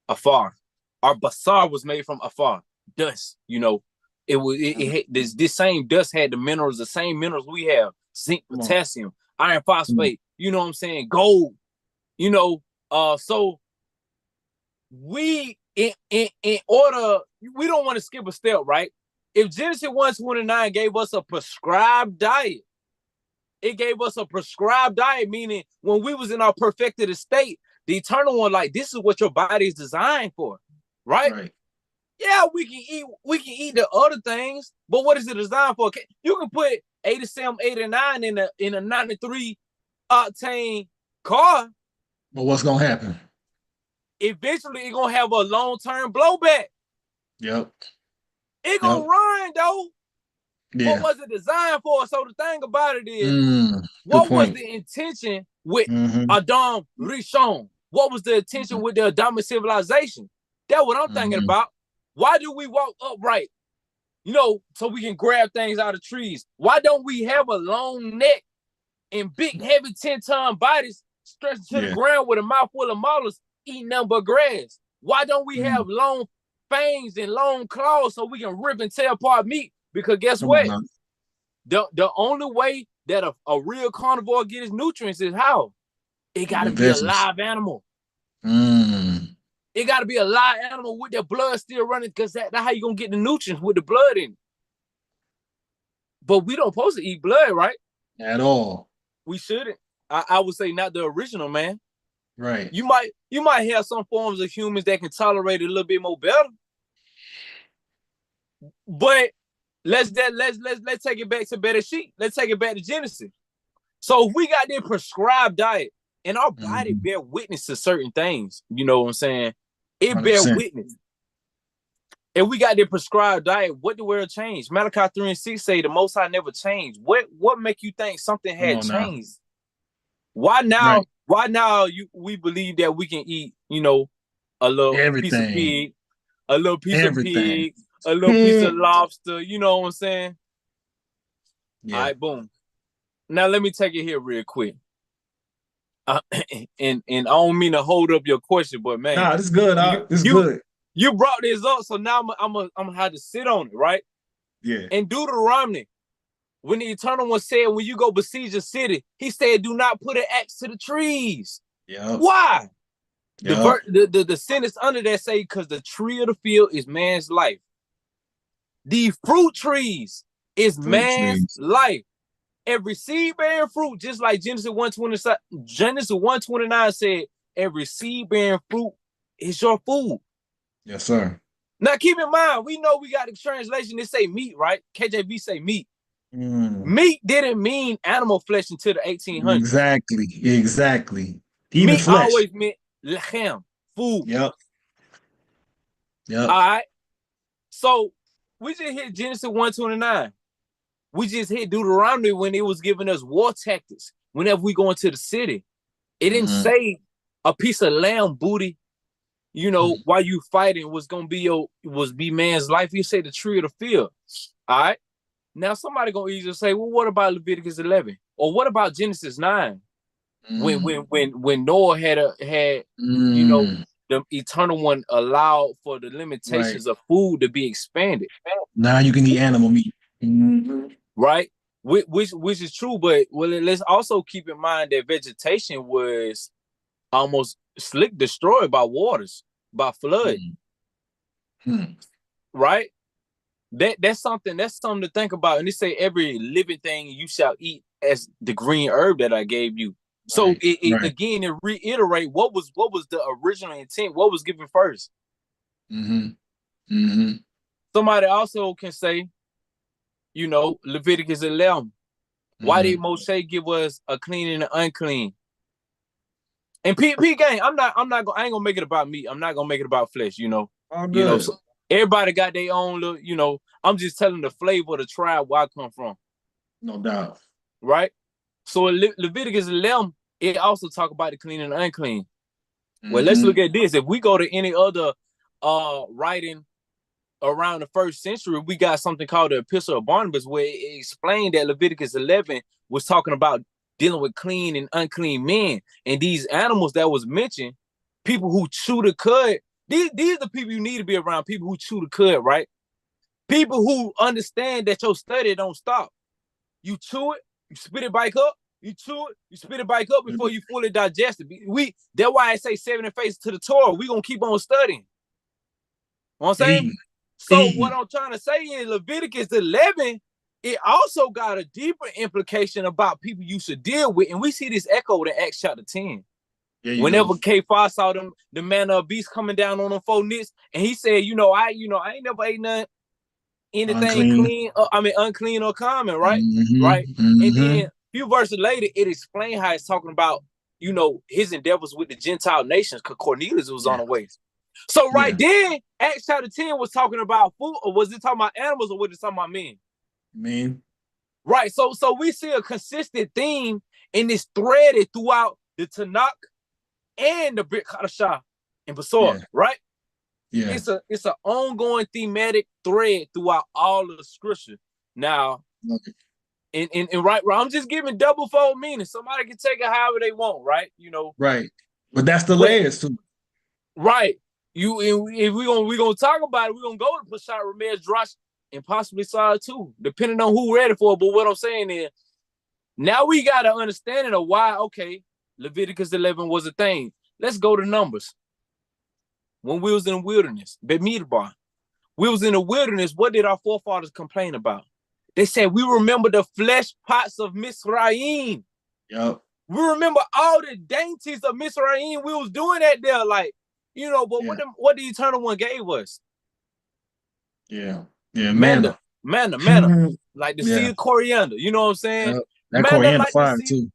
Afar. Our basar was made from afar, dust. You know, this same dust had the minerals, the same minerals we have: zinc, potassium, iron phosphate. You know what I'm saying? Gold. You know, so we in order, we don't want to skip a step, right? If Genesis 1:29 gave us a prescribed diet, it gave us a prescribed diet, meaning when we was in our perfected state, the Eternal One, like, this is what your body is designed for, right? Yeah, we can eat the other things, but what is it designed for? You can put 87, 89 in a 93 octane car. But what's gonna happen? Eventually, it's gonna have a long-term blowback. Yep. It gonna run though. Yeah. What was it designed for? So the thing about it is, what was the intention with Adam Rishon? What was the intention with the Adamic civilization? That's what I'm thinking about. Why do we walk upright? You know, so we can grab things out of trees. Why don't we have a long neck and big, heavy 10-ton bodies stretched to the ground with a mouthful of molars eating nothing but grass? Why don't we have long fangs and long claws so we can rip and tear apart meat? Because guess what? The only way that a real carnivore gets its nutrients is how? It got to be a live animal. It got to be a live animal with their blood still running, because that's how you going to get the nutrients, with the blood in it. But we don't supposed to eat blood, right? At all. We shouldn't. I would say not the original, man. Right. You might have some forms of humans that can tolerate it a little bit more better. But let's take it back to Better Sheet. Let's take it back to Genesis. So if we got this prescribed diet and our body bear witness to certain things, you know what I'm saying? It 100%. Bear witness. If we got the prescribed diet, what the world change? Malachi 3:6 say the Most High never changed. What make you think something had changed? Why now? Right. Why now we believe that we can eat, you know, a little piece of pig, a little piece of pig, a little piece of lobster, you know what I'm saying? Yeah. All right, boom. Now let me take it here real quick. And I don't mean to hold up your question, but man, nah, this is good. This is good. You brought this up, so now I'm gonna have to sit on it, right? Yeah. In Deuteronomy, when the Eternal One said, when you go besiege a city, he said, do not put an axe to the trees. Yeah. Why? Yep. The sentence under that say, because the tree of the field is man's life. The fruit trees is man's life. Every seed-bearing fruit, just like Genesis 1:29 said, every seed-bearing fruit is your food. Yes, sir. Now, keep in mind, we know we got the translation that say meat, right? KJV say meat. Meat didn't mean animal flesh until the 1800s. Exactly. Even meat flesh always meant lechem, food. Yep. All right. So we just hit Genesis 1:29. We just hit Deuteronomy when it was giving us war tactics whenever we go into the city. It didn't say a piece of lamb booty, you know, while you fighting was gonna be man's life. You say the tree of the field. All right. Now somebody gonna easily say, well, what about Leviticus 11? Or what about Genesis 9? When Noah had you know, the Eternal One allowed for the limitations of food to be expanded. Now you can eat animal meat. Right? Which is true, but let's also keep in mind that vegetation was almost slick destroyed by waters, by flood. Right? That's something to think about. And they say every living thing you shall eat as the green herb that I gave you. So Right. Right. again, it reiterate what was the original intent, what was given first. Mm-hmm. Mm-hmm. Somebody also can say, Leviticus 11. Why did Mm-hmm. Moshe give us a clean and an unclean? And P gang, I ain't gonna make it about me. I'm not gonna make it about flesh, All good. So everybody got their own little, I'm just telling the flavor of the tribe where I come from. No doubt. Right? So Leviticus 11, it also talk about the clean and the unclean. Mm-hmm. Well, let's look at this. If we go to any other writing around the 1st century, we got something called the Epistle of Barnabas, where it explained that Leviticus 11 was talking about dealing with clean and unclean men. And these animals that was mentioned, people who chew the cud, these are the people you need to be around, people who chew the cud, right? People who understand that your study don't stop. You chew it, you spit it back up, you chew it, you spit it back up before you fully digest it. That's why I say 70 faces to the Torah. We gonna keep on studying. You know what I'm saying? So what I'm trying to say is Leviticus 11, it also got a deeper implication about people you should deal with. And we see this echoed in Acts chapter 10. Whenever K5 saw the man of beast coming down on them 4 nits, and he said, I ain't never ate anything unclean or common, right? Mm-hmm. Right. Mm-hmm. And then a few verses later, it explained how it's talking about, his endeavors with the Gentile nations, because Cornelius was on the way. So then, Acts chapter 10 was talking about food, or was it talking about animals, or was it talking about men? Men. Right. So we see a consistent theme in this threaded throughout the Tanakh and the Brit Hadashah and Basor, right? Yeah. It's an ongoing thematic thread throughout all of the scripture. Now, and right, I'm just giving double fold meaning. Somebody can take it however they want, right? Right. But that's the layers too. Right. If we're gonna talk about it, we're gonna go to Peshat, Ramesh, Drosh, and possibly Side too, depending on who ready for it. But what I'm saying is, now we got an understanding of why, Leviticus 11 was a thing. Let's go to Numbers. When we was in the wilderness, Bemidbar, we was in the wilderness, what did our forefathers complain about? They said, we remember the flesh pots of Mizraim. Yep. We remember all the dainties of Mizraim. We was doing that there, but what the Eternal One gave us? Yeah. Yeah, manna. Like the seed of coriander. You know what I'm saying? That coriander like fire too.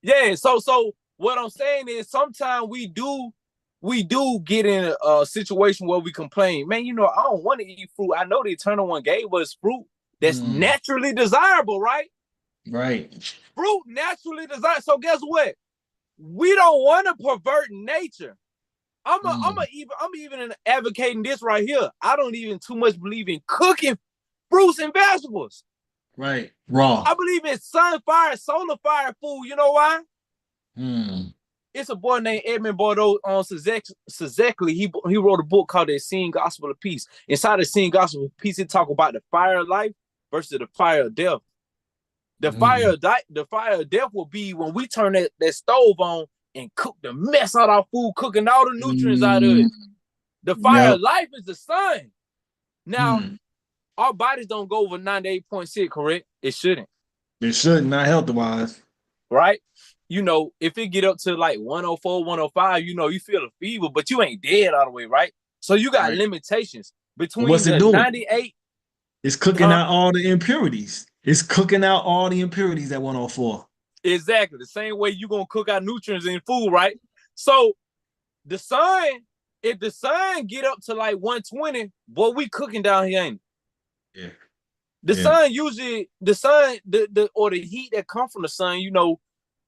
Yeah. So what I'm saying is, sometimes we do get in a situation where we complain, man, I don't want to eat fruit. I know the Eternal One gave us fruit that's naturally desirable, right? Right. Fruit naturally desirable. So guess what? We don't want to pervert nature. I'm even advocating this right here. I don't even too much believe in cooking fruits and vegetables. Right. Raw. I believe in sun fire, solar fire food. You know why? It's a boy named Edmund Bordeaux on Sezekli. He wrote a book called The Seeing Gospel of Peace. Inside the Seeing Gospel of Peace, it talk about the fire of life versus the fire of death. The fire of death will be when we turn that stove on and cook the mess out of our food, cooking all the nutrients out of it. The fire of life is the sun. Now, our bodies don't go over 98.6, correct? It shouldn't. It shouldn't, not health-wise. Right? If it get up to like 104, 105, you feel a fever, but you ain't dead all the way, right? So you got limitations between the 98. It's cooking out all the impurities. It's cooking out all the impurities at 104. Exactly. The same way you're going to cook out nutrients in food, right? So the sun, if the sun get up to like 120, boy, we cooking down here, ain't it? Yeah. The sun usually, or the heat that come from the sun,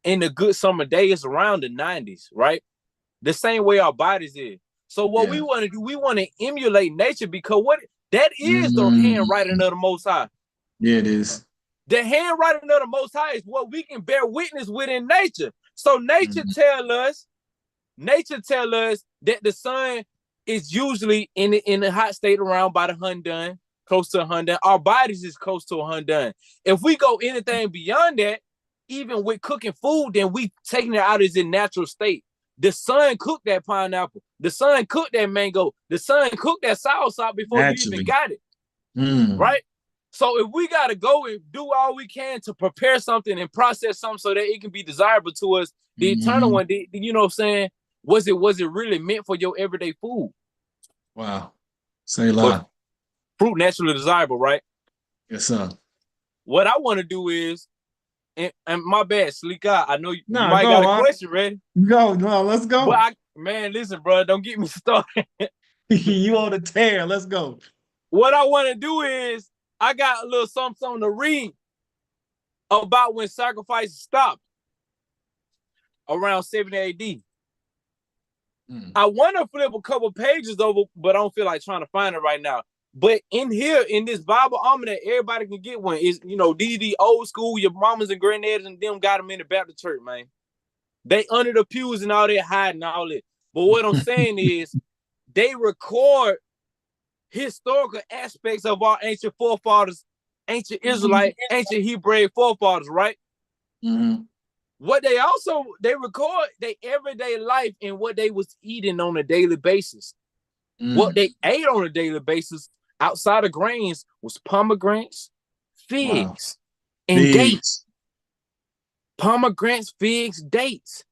in the good summer day is around the 90s, right? The same way our bodies is. So what we want to do, we want to emulate nature, because that is the handwriting of the Most High. Yeah, it is. The handwriting of the Most High is what we can bear witness with in nature. So nature tell us that the sun is usually in the hot state around by the Hundun, close to 100. Our bodies is close to 100. If we go anything beyond that, even with cooking food, then we taking it out as a natural state. The sun cooked that pineapple. The sun cooked that mango. The sun cooked that soursop before you even got it. right? So if we gotta go and do all we can to prepare something and process something so that it can be desirable to us, the eternal one, you know what I'm saying? Was it really meant for your everyday food? Wow. Say a But lot. fruit naturally desirable, right? Yes, sir. What I want to do is, and my bad, Sleek out. I know you Nah, might got a go, question ready. go, no, let's But go. man, listen, bro, don't get me started. You on the tear. Let's go. What I want to do is, I got a little something to read about when sacrifices stopped around 70 AD. I want to flip a couple pages over, but I don't feel like trying to find it right now. But in here, in this Bible almanac, everybody can get one. Is these old school, your mamas and granddaddies and them got them in the Baptist church, man. They under the pews and all that, hiding all that. But what I'm saying is, they record historical aspects of our ancient forefathers, ancient Israelite, ancient Hebrew forefathers, right? What they record their everyday life and what they was eating on a daily basis. What they ate on a daily basis outside of grains was pomegranates, figs, and dates. Pomegranates, figs, dates,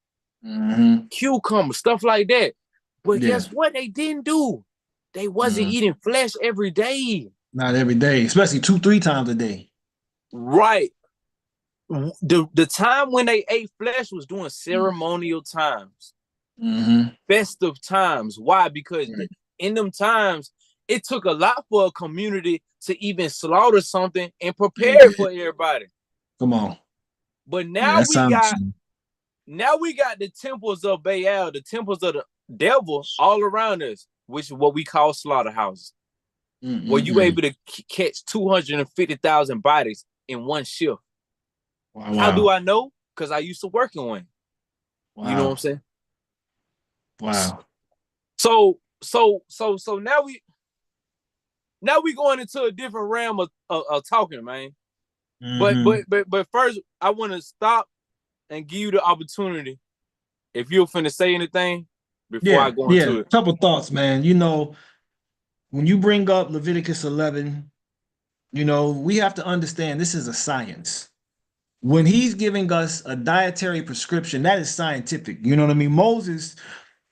cucumbers, stuff like that. But guess what they didn't do? They wasn't eating flesh every day. Not every day, especially 2-3 times a day. Right. The time when they ate flesh was during ceremonial times, festive times. Why? Because in them times, it took a lot for a community to even slaughter something and prepare it for everybody. Come on. But now we got the temples of Baal, the temples of the devil all around us, which is what we call slaughterhouses, where you able to catch 250,000 bodies in one shift. Wow. How do I know? Because I used to work in one. Wow. You know what I'm saying? Wow. So now we going into a different realm of talking, man. But first, I want to stop and give you the opportunity, if you're finna say anything before I go into it. Couple thoughts, man. When you bring up Leviticus 11, we have to understand this is a science. When he's giving us a dietary prescription, that is scientific. You know what I mean? Moses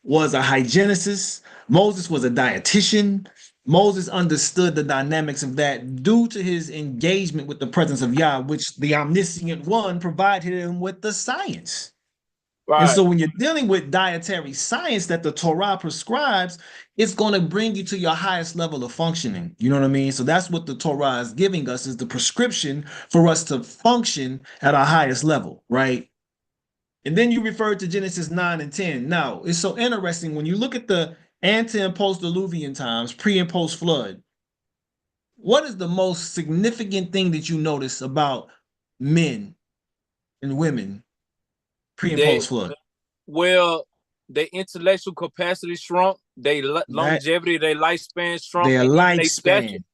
was a hygienicist. Moses was a dietitian. Moses understood the dynamics of that due to his engagement with the presence of Yah, which the omniscient one provided him with the science. Right. And so when you're dealing with dietary science that the Torah prescribes, it's going to bring you to your highest level of functioning. You know what I mean? So that's what the Torah is giving us, is the prescription for us to function at our highest level, right? And then you referred to Genesis 9 and 10. Now, it's so interesting when you look at the ante and post-diluvian times, pre and post flood. What is the most significant thing that you notice about men and women pre and post flood? Well, their intellectual capacity shrunk, their longevity, their lifespan shrunk, their lifespan.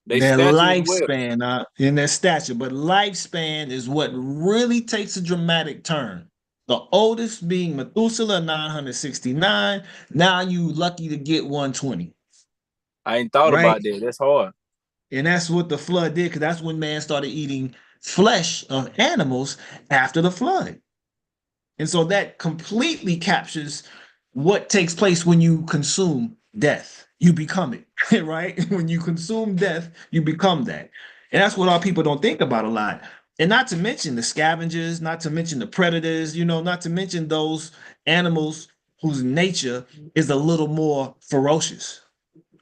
Their lifespan in their stature, but lifespan is what really takes a dramatic turn. The oldest being Methuselah, 969. Now you lucky to get 120. I ain't thought about that. That's hard. And that's what the flood did, because that's when man started eating flesh of animals after the flood. And so that completely captures what takes place when you consume death. You become it, right? When you consume death, you become that. And that's what our people don't think about a lot. And not to mention the scavengers, not to mention the predators, not to mention those animals whose nature is a little more ferocious,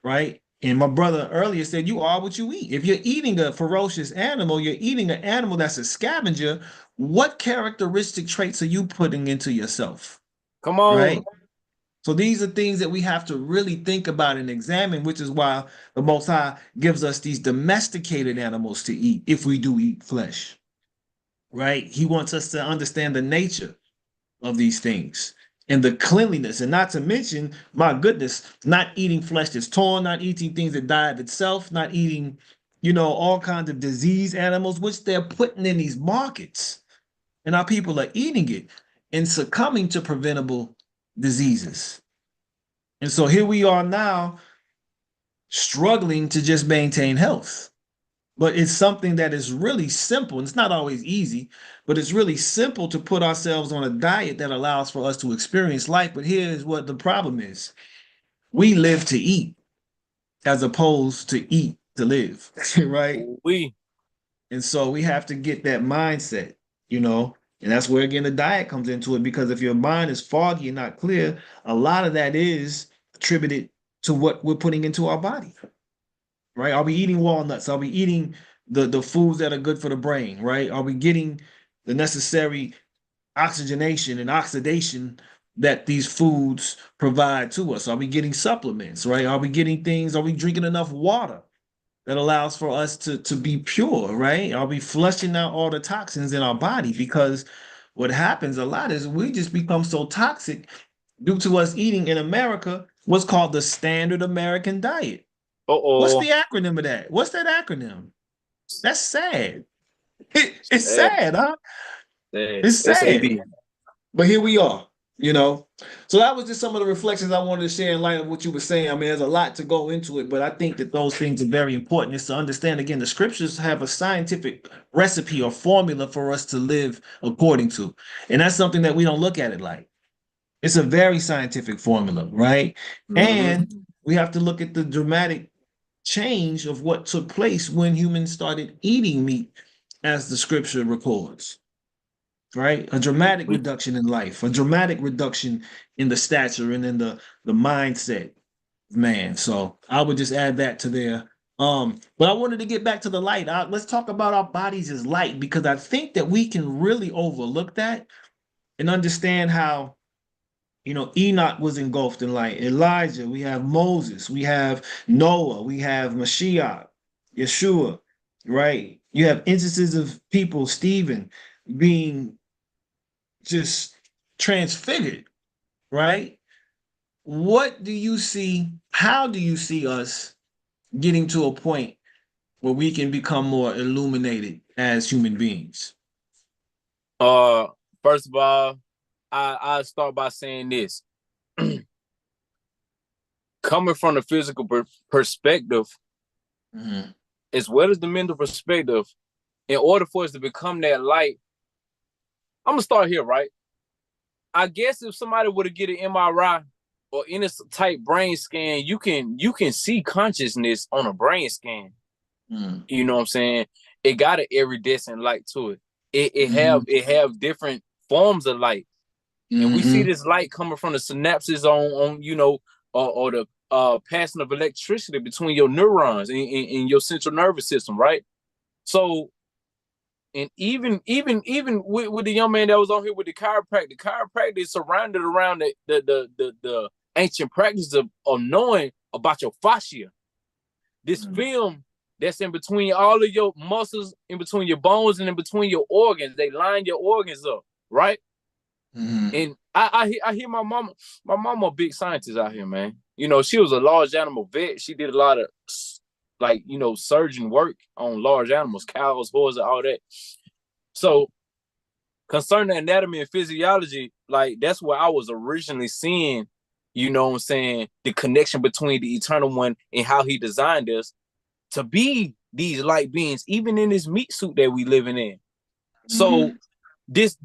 right? And my brother earlier said, you are what you eat. If you're eating a ferocious animal, you're eating an animal that's a scavenger. What characteristic traits are you putting into yourself? Come on. Right? So these are things that we have to really think about and examine, which is why the Most High gives us these domesticated animals to eat if we do eat flesh. Right? He wants us to understand the nature of these things and the cleanliness, and not to mention, my goodness, not eating flesh that's torn, not eating things that die of itself, not eating, all kinds of disease animals, which they're putting in these markets, and our people are eating it and succumbing to preventable diseases. And so here we are now, struggling to just maintain health. But it's something that is really simple. It's not always easy, but it's really simple to put ourselves on a diet that allows for us to experience life. But here's what the problem is. We live to eat as opposed to eat to live, right? We And so we have to get that mindset, you know, and that's where again the diet comes into it because if your mind is foggy and not clear, a lot of that is attributed to what we're putting into our body, right? Are we eating walnuts? Are we eating the foods that are good for the brain, right? Are we getting the necessary oxygenation and oxidation that these foods provide to us? Are we getting supplements, right? Are we getting things? Are we drinking enough water that allows for us to be pure, right? Are we flushing out all the toxins in our body? Because what happens a lot is we just become so toxic due to us eating in America what's called the standard American diet. What's uh-oh. the acronym of that? What's that acronym? That's sad. It's Sad. sad, huh? Sad. It's sad. SAD. But here we are, you know. So that was just some of the reflections I wanted to share in light of what you were saying. I mean, there's a lot to go into it, but I think that those things are very important. Is to understand again, the scriptures have a scientific recipe or formula for us to live according to. And that's something that we don't look at it like. It's a very scientific formula, right? Mm-hmm. And we have to look at the dramatic change of what took place when humans started eating meat, as the scripture records, right? A dramatic reduction in life, a dramatic reduction in the stature and in the mindset of man. So I would just add that to there. But I wanted to get back to the light. Let's talk about our bodies as light because I think that we can really overlook that and understand how Enoch was engulfed in light. Elijah, we have Moses, we have Noah, we have Mashiach, Yeshua, right? You have instances of people, Stephen, being just transfigured, right? What do you see? How do you see us getting to a point where we can become more illuminated as human beings? Uh, First of all, I start by saying this. Coming from the physical perspective, Mhm. as well as the mental perspective, in order for us to become that light, I'm gonna start here, right? I guess if somebody were to get an MRI or any type brain scan, you can see consciousness on a brain scan. Mhm. You know what I'm saying? It got an iridescent light to it. It Mhm. have different forms of light. And we see Mhm. this light coming from the synapses on or the passing of electricity between your neurons in your central nervous system, right? So, and even with the young man that was on here with the chiropractic is surrounded around the ancient practice of knowing about your fascia. This film that's in between all of your muscles, in between your bones, and in between your organs. They line your organs up, right? Mhm. And I hear my mama. My mama a big scientist out here, man. You know, she was a large animal vet. She did a lot of surgeon work on large animals, cows, horses, all that. So concerning anatomy and physiology, like that's where I was originally seeing, you know what I'm saying, the connection between the eternal one and how he designed us to be these light beings, even in this meat suit that we living in. So Mhm. this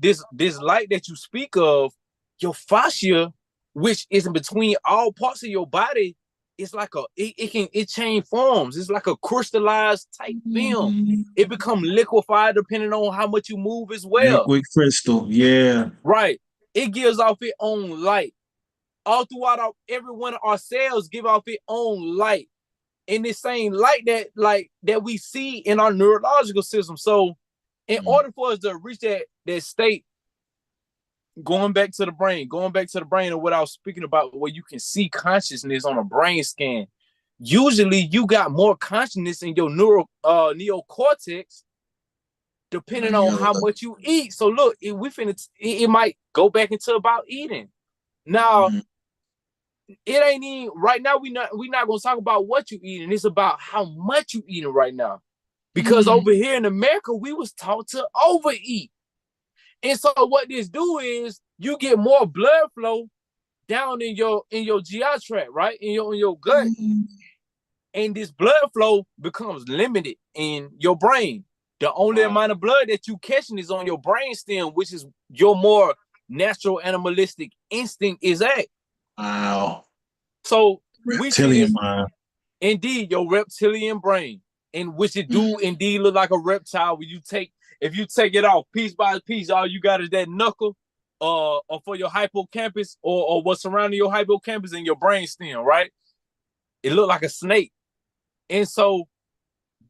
light that you speak of, your fascia, which is in between all parts of your body, it's like it change forms. It's like a crystallized type film. It become liquefied depending on how much you move as well. Liquid crystal, yeah. Right. It gives off its own light. All throughout every one of our cells give off its own light. In this same light that we see in our neurological system. So in order for us to reach that state, going back to the brain of what I was speaking about, where you can see consciousness on a brain scan, usually you got more consciousness in your neocortex depending on how much you eat. So look, it might go back into about eating. Now, it ain't even right now. We not gonna talk about what you eating. It's about how much you eating right now. Because over here in America, we was taught to overeat. And so what this do is you get more blood flow down in your GI tract, right? In your gut. and this blood flow becomes limited in your brain. The only amount of blood that you catching is on your brain stem, which is your more natural animalistic instinct is at. Wow. So we see Reptilian this mind. indeed, your reptilian brain, in which it do indeed look like a reptile. When if you take it off piece by piece, all you got is that knuckle, or for your hippocampus, or what's surrounding your hippocampus and your brain stem, right? It looked like a snake. And so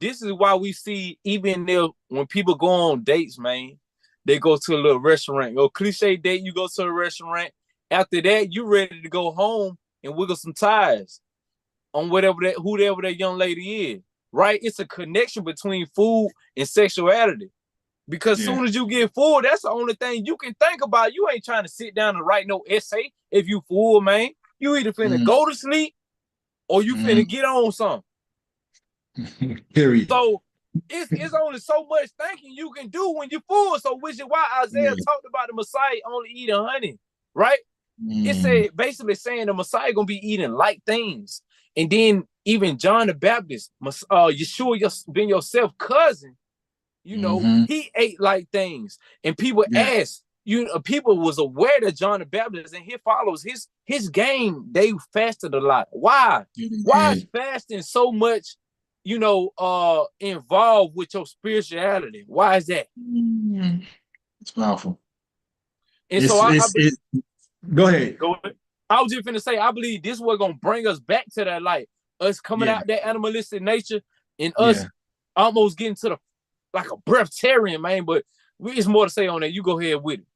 this is why we see, even when people go on dates, man, they go to a little restaurant. Or cliche date, you go to a restaurant. After that, you ready to go home and wiggle some ties on whoever that young lady is, right? It's a connection between food and sexuality. Because soon as you get full, that's the only thing you can think about. You ain't trying to sit down and write no essay if you full, man. You either finna go to sleep or you finna get on something. Period. So it's only so much thinking you can do when you're full. So which is why Isaiah talked about the Messiah only eating honey, right? It said basically saying the Messiah gonna be eating light things. And then even John the Baptist, Yeshua being yourself cousin, he ate light things. And people asked, people was aware that John the Baptist and his followers, his game, they fasted a lot. Why? Why is fasting so much, involved with your spirituality? Why is that? It's powerful. And go ahead. I was just finna say, I believe this was gonna bring us back to that light. Us coming out that animalistic nature and us almost getting to like a breatharian, man. But it's more to say on that. You go ahead with it.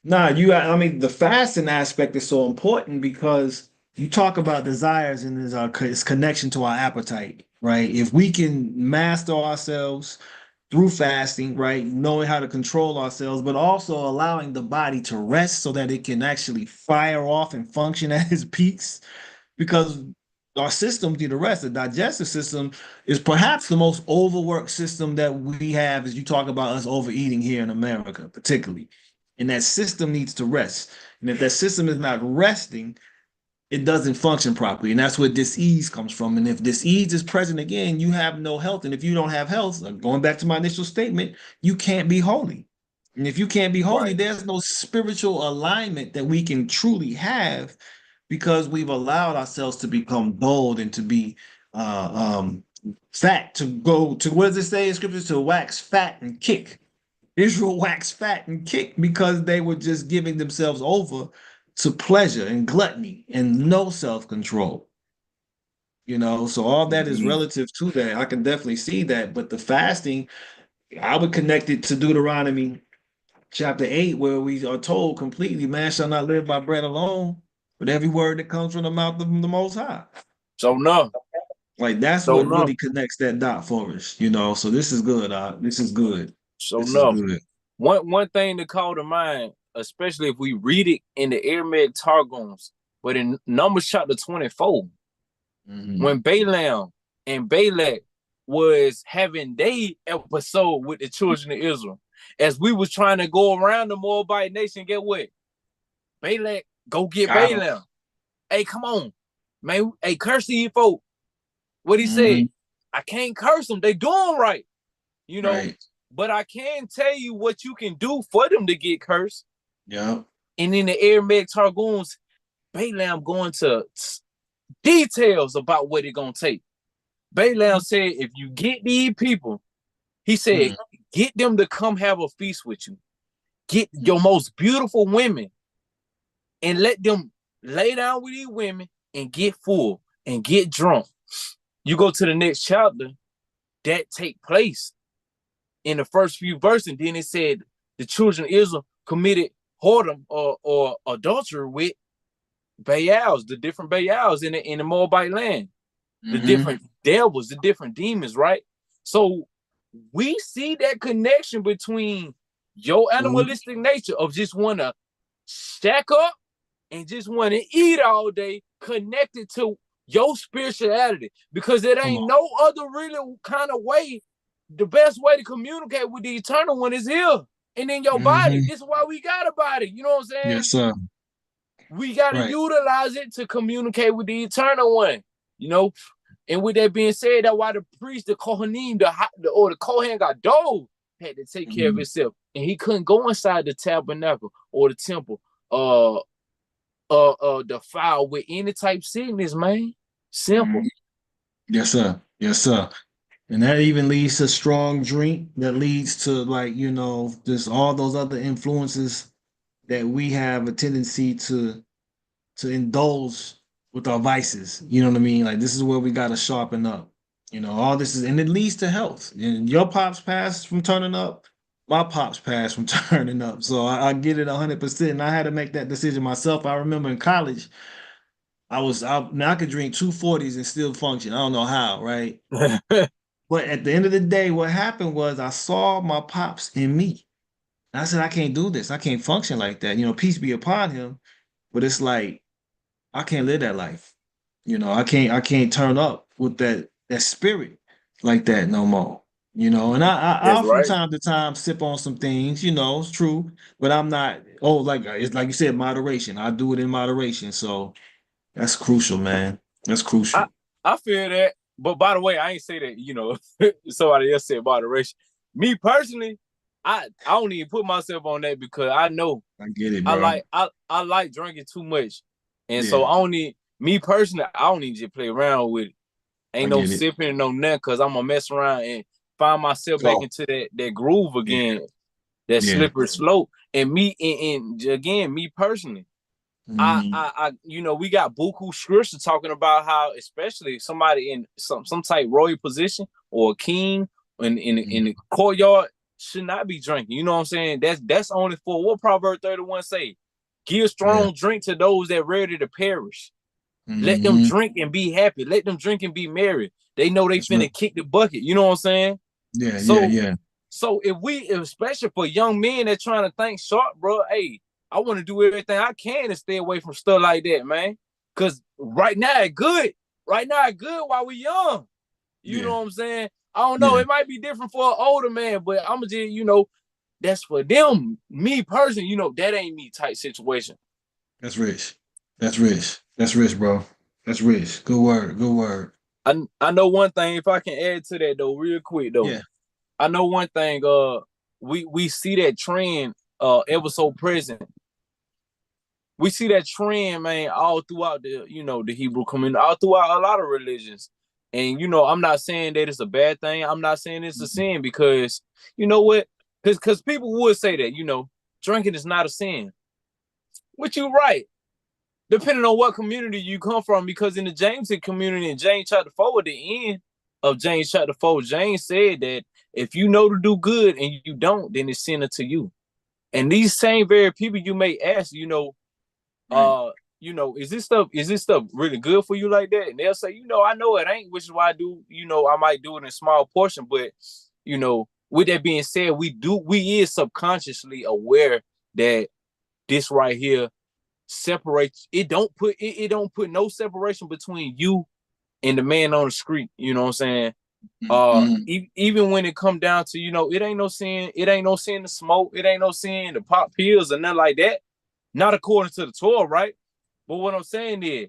The fasting aspect is so important because you talk about desires and its connection to our appetite, right? If we can master ourselves through fasting, right, knowing how to control ourselves, but also allowing the body to rest so that it can actually fire off and function at its peaks, because our systems need a rest. The digestive system is perhaps the most overworked system that we have, as you talk about us overeating here in America, particularly. And that system needs to rest. And if that system is not resting, it doesn't function properly. And that's where disease comes from. And if disease is present again, you have no health. And if you don't have health, going back to my initial statement, you can't be holy. And if you can't be holy, there's no spiritual alignment that we can truly have, because we've allowed ourselves to become bold and to be fat, to go to, what does it say in scripture, to wax fat and kick. Israel waxed fat and kicked because they were just giving themselves over to pleasure and gluttony and no self-control. So all that is relative to that. I can definitely see that. But the fasting, I would connect it to Deuteronomy chapter 8, where we are told completely, man shall not live by bread alone, but every word that comes from the mouth of the Most High. So no. Like that's what really connects that dot for us, So this is good. This is good. So no. One thing to call to mind, especially if we read it in the Aramaic Targums, but in Numbers chapter 24, when Balaam and Balak was having their episode with the children of Israel, as we was trying to go around the Moabite nation, get what? Balak, go get Balaam. Hey, come on, man. Hey, curse these folk. What he said? I can't curse them. They doing right. But I can tell you what you can do for them to get cursed. Yeah. And in the Aramaic Targums, Balaam going to details about what it's going to take. Balaam said, if you get these people, he said, get them to come have a feast with you. Get your most beautiful women and let them lay down with these women and get full and get drunk. You go to the next chapter, that take place in the first few verses, and then it said the children of Israel committed whoredom or adultery with Baals, the different Baals in the Moabite land, the different devils, the different demons, right? So we see that connection between your animalistic nature of just want to stack up and just want to eat all day, connected to your spirituality, because it ain't no other really kind of way. The best way to communicate with the eternal one is here and in your body. This is why we got a body. You know what I'm saying? Yes, sir. We got to utilize it to communicate with the eternal one, And with that being said, that's why the priest, the Kohanim, the Kohen Gadol had to take care of himself, and he couldn't go inside the tabernacle or the temple, defiled with any type sickness, man. Simple. Yes, sir. Yes, sir. And that even leads to strong drink. That leads to, like, just all those other influences that we have a tendency to indulge with our vices. You know what I mean? Like, this is where we got to sharpen up. All this is, and it leads to health. And your pops passed from turning up. My pops passed from turning up. So I get it 100%. And I had to make that decision myself. I remember in college, now I could drink 240s and still function. I don't know how, right? But at the end of the day, what happened was I saw my pops in me. And I said, I can't do this. I can't function like that. Peace be upon him. But it's like, I can't live that life. I can't turn up with that spirit like that no more. And I That's from right. time to time sip on some things, it's true, but I'm not, like it's like you said, moderation. I do it in moderation. So that's crucial, man. That's crucial. I feel that. But by the way, I ain't say that, somebody else said moderation. Me personally, I don't even put myself on that because I know I get it, bro. I like drinking too much. And Yeah. so me personally, I don't even just play around with it. Ain't no sipping, no nothing, because I'm gonna mess around and find myself back into that groove again, that slippery slope. And again, me personally, I we got buku scripture talking about how, especially somebody in some type royal position or a king in the courtyard should not be drinking. You know what I'm saying? That's only for what Proverb 31 say. Give strong drink to those that ready to perish. Let them drink and be happy. Let them drink and be merry. They know they finna kick the bucket. You know what I'm saying? Yeah. So especially for young men that trying to think sharp, bro, hey, I want to do everything I can to stay away from stuff like that, man. Because right now it's good. Right now it's good while we young. You know what I'm saying? I don't know. It might be different for an older man, but I'm just, that's for them. Me personally, that ain't me type situation. That's rich. That's rich. That's rich, bro. That's rich. Good word. Good word. I know one thing, if I can add to that though, real quick though. Yeah. I know one thing, we see that trend ever so present. We see that trend, man, all throughout the Hebrew community, all throughout a lot of religions. And I'm not saying that it's a bad thing. I'm not saying it's a sin, because you know what? Because people would say that, drinking is not a sin. Which you're right. Depending on what community you come from, because in the Jameson community, in James chapter 4, at the end of James chapter 4, James said that if you know to do good and you don't, then it's sin unto you. And these same very people, you may ask, is this stuff really good for you like that? And they'll say, I know it ain't, which is why I do, I might do it in a small portion. But, with that being said, we is subconsciously aware that this right here separates. It don't put no separation between you and the man on the street. You know what I'm saying? Even when it come down to, it ain't no sin. It ain't no sin to smoke. It ain't no sin to pop pills or nothing like that. Not according to the Torah, right? But what I'm saying is,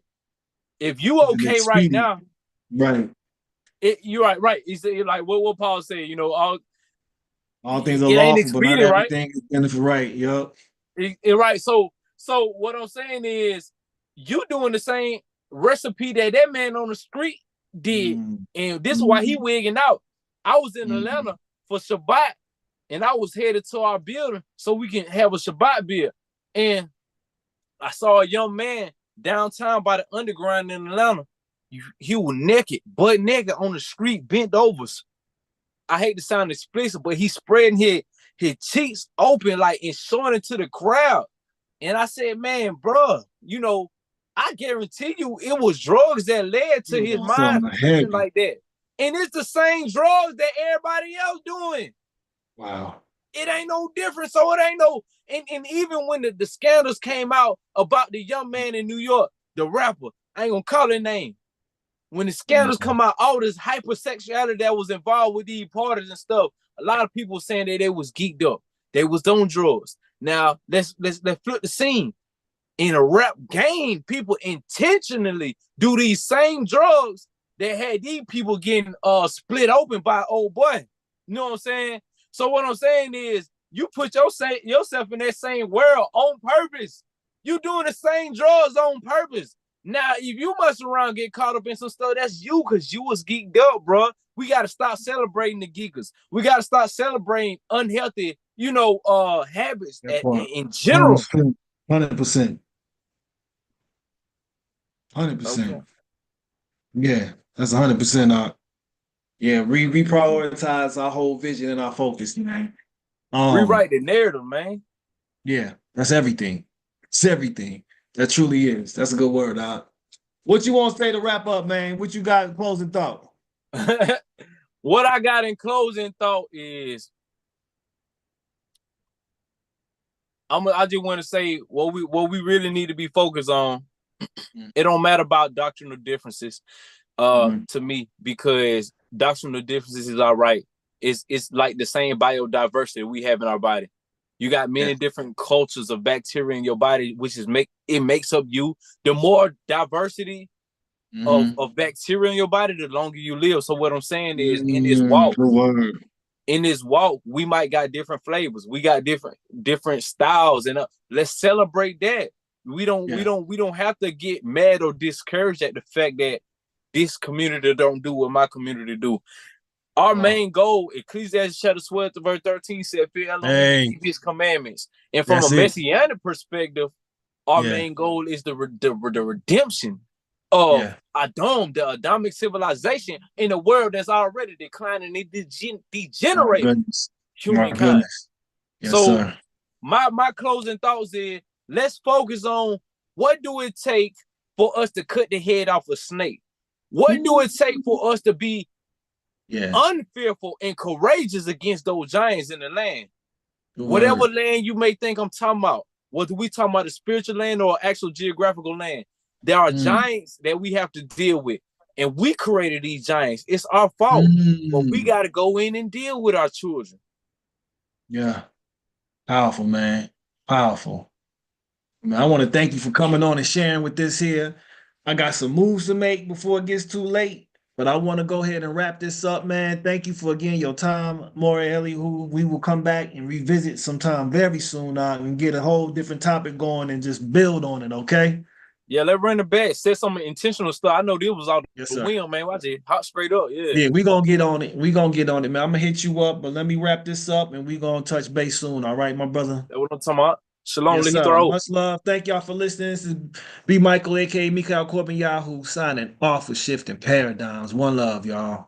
if you okay right now, right? You're right. He said, like what Paul said. All things are lawful, but not everything is benefit. Right? Yup. Right. So what I'm saying is, you doing the same recipe that man on the street did, and this is why he wigging out. I was in Atlanta for Shabbat, and I was headed to our building so we can have a Shabbat beer. And I saw a young man downtown by the underground in Atlanta. He was naked, butt naked on the street, bent over. I hate to sound explicit, but he's spreading his cheeks open, like, and showing it to the crowd. And I said, man, bro, I guarantee you it was drugs that led to his mind thinking like that. And it's the same drugs that everybody else doing. Wow. It ain't no different. So it ain't no, and even when the scandals came out about the young man in New York, the rapper, I ain't gonna call his name. When the scandals come out, all this hypersexuality that was involved with these parties and stuff, a lot of people saying that they was geeked up. They was on drugs. Now let's flip the scene. In a rap game, people intentionally do these same drugs that had these people getting split open by old boy. You know what I'm saying? So what I'm saying is you put yourself in that same world on purpose. You doing the same drugs on purpose. Now, if you mess around, get caught up in some stuff, that's you, because you was geeked up, bro. We got to stop celebrating the geekers. We got to start celebrating unhealthy, habits in general. 100%. 100%. Okay. Yeah, that's 100%. Yeah, reprioritize our whole vision and our focus, man. Rewrite the narrative, man. Yeah, that's everything. It's everything. That truly is. That's a good word, Doc. What you want to say to wrap up, man? What you got in closing thought? What I got in closing thought is I just want to say what we really need to be focused on. It don't matter about doctrinal differences to me, because doctrinal differences is all right. It's like the same biodiversity we have in our body. You got many different cultures of bacteria in your body, which makes up you. The more diversity of bacteria in your body, the longer you live. So what I'm saying is, in this walk, we might got different flavors. We got different styles, and let's celebrate that. We don't have to get mad or discouraged at the fact that this community don't do what my community do. Our main goal, Ecclesiastes chapter 12 to verse 13 said, fear Elohim and keep his commandments. And from a messianic perspective, our main goal is the redemption of Adam, the Adamic civilization, in a world that's already declining and degenerating humankind. Yes, so sir. my closing thoughts is, let's focus on what do it take for us to cut the head off a snake? What do it take for us to be unfearful and courageous against those giants in the land? Whatever land you may think I'm talking about, whether we talking about the spiritual land or actual geographical land, there are giants that we have to deal with. And we created these giants. It's our fault. But we got to go in and deal with our children. Yeah. Powerful, man. Powerful. Man, I want to thank you for coming on and sharing with this here. I got some moves to make before it gets too late, but I want to go ahead and wrap this up, man. Thank you for, again, your time, Morelli, who we will come back and revisit sometime very soon and get a whole different topic going and just build on it, okay? Yeah, let's run the back. Set some intentional stuff. I know this was all the wheel, man. Watch it. Hot straight up. Yeah, we're going to get on it. We're going to get on it, man. I'm going to hit you up, but let me wrap this up and we're going to touch base soon, all right, my brother? That's what I'm talking about. Shalom, yes, much love. Thank y'all for listening. This is B. Michael, a.k.a. Mikhail Corbin Yahoo, signing off for Shifting Paradigms. One love, y'all.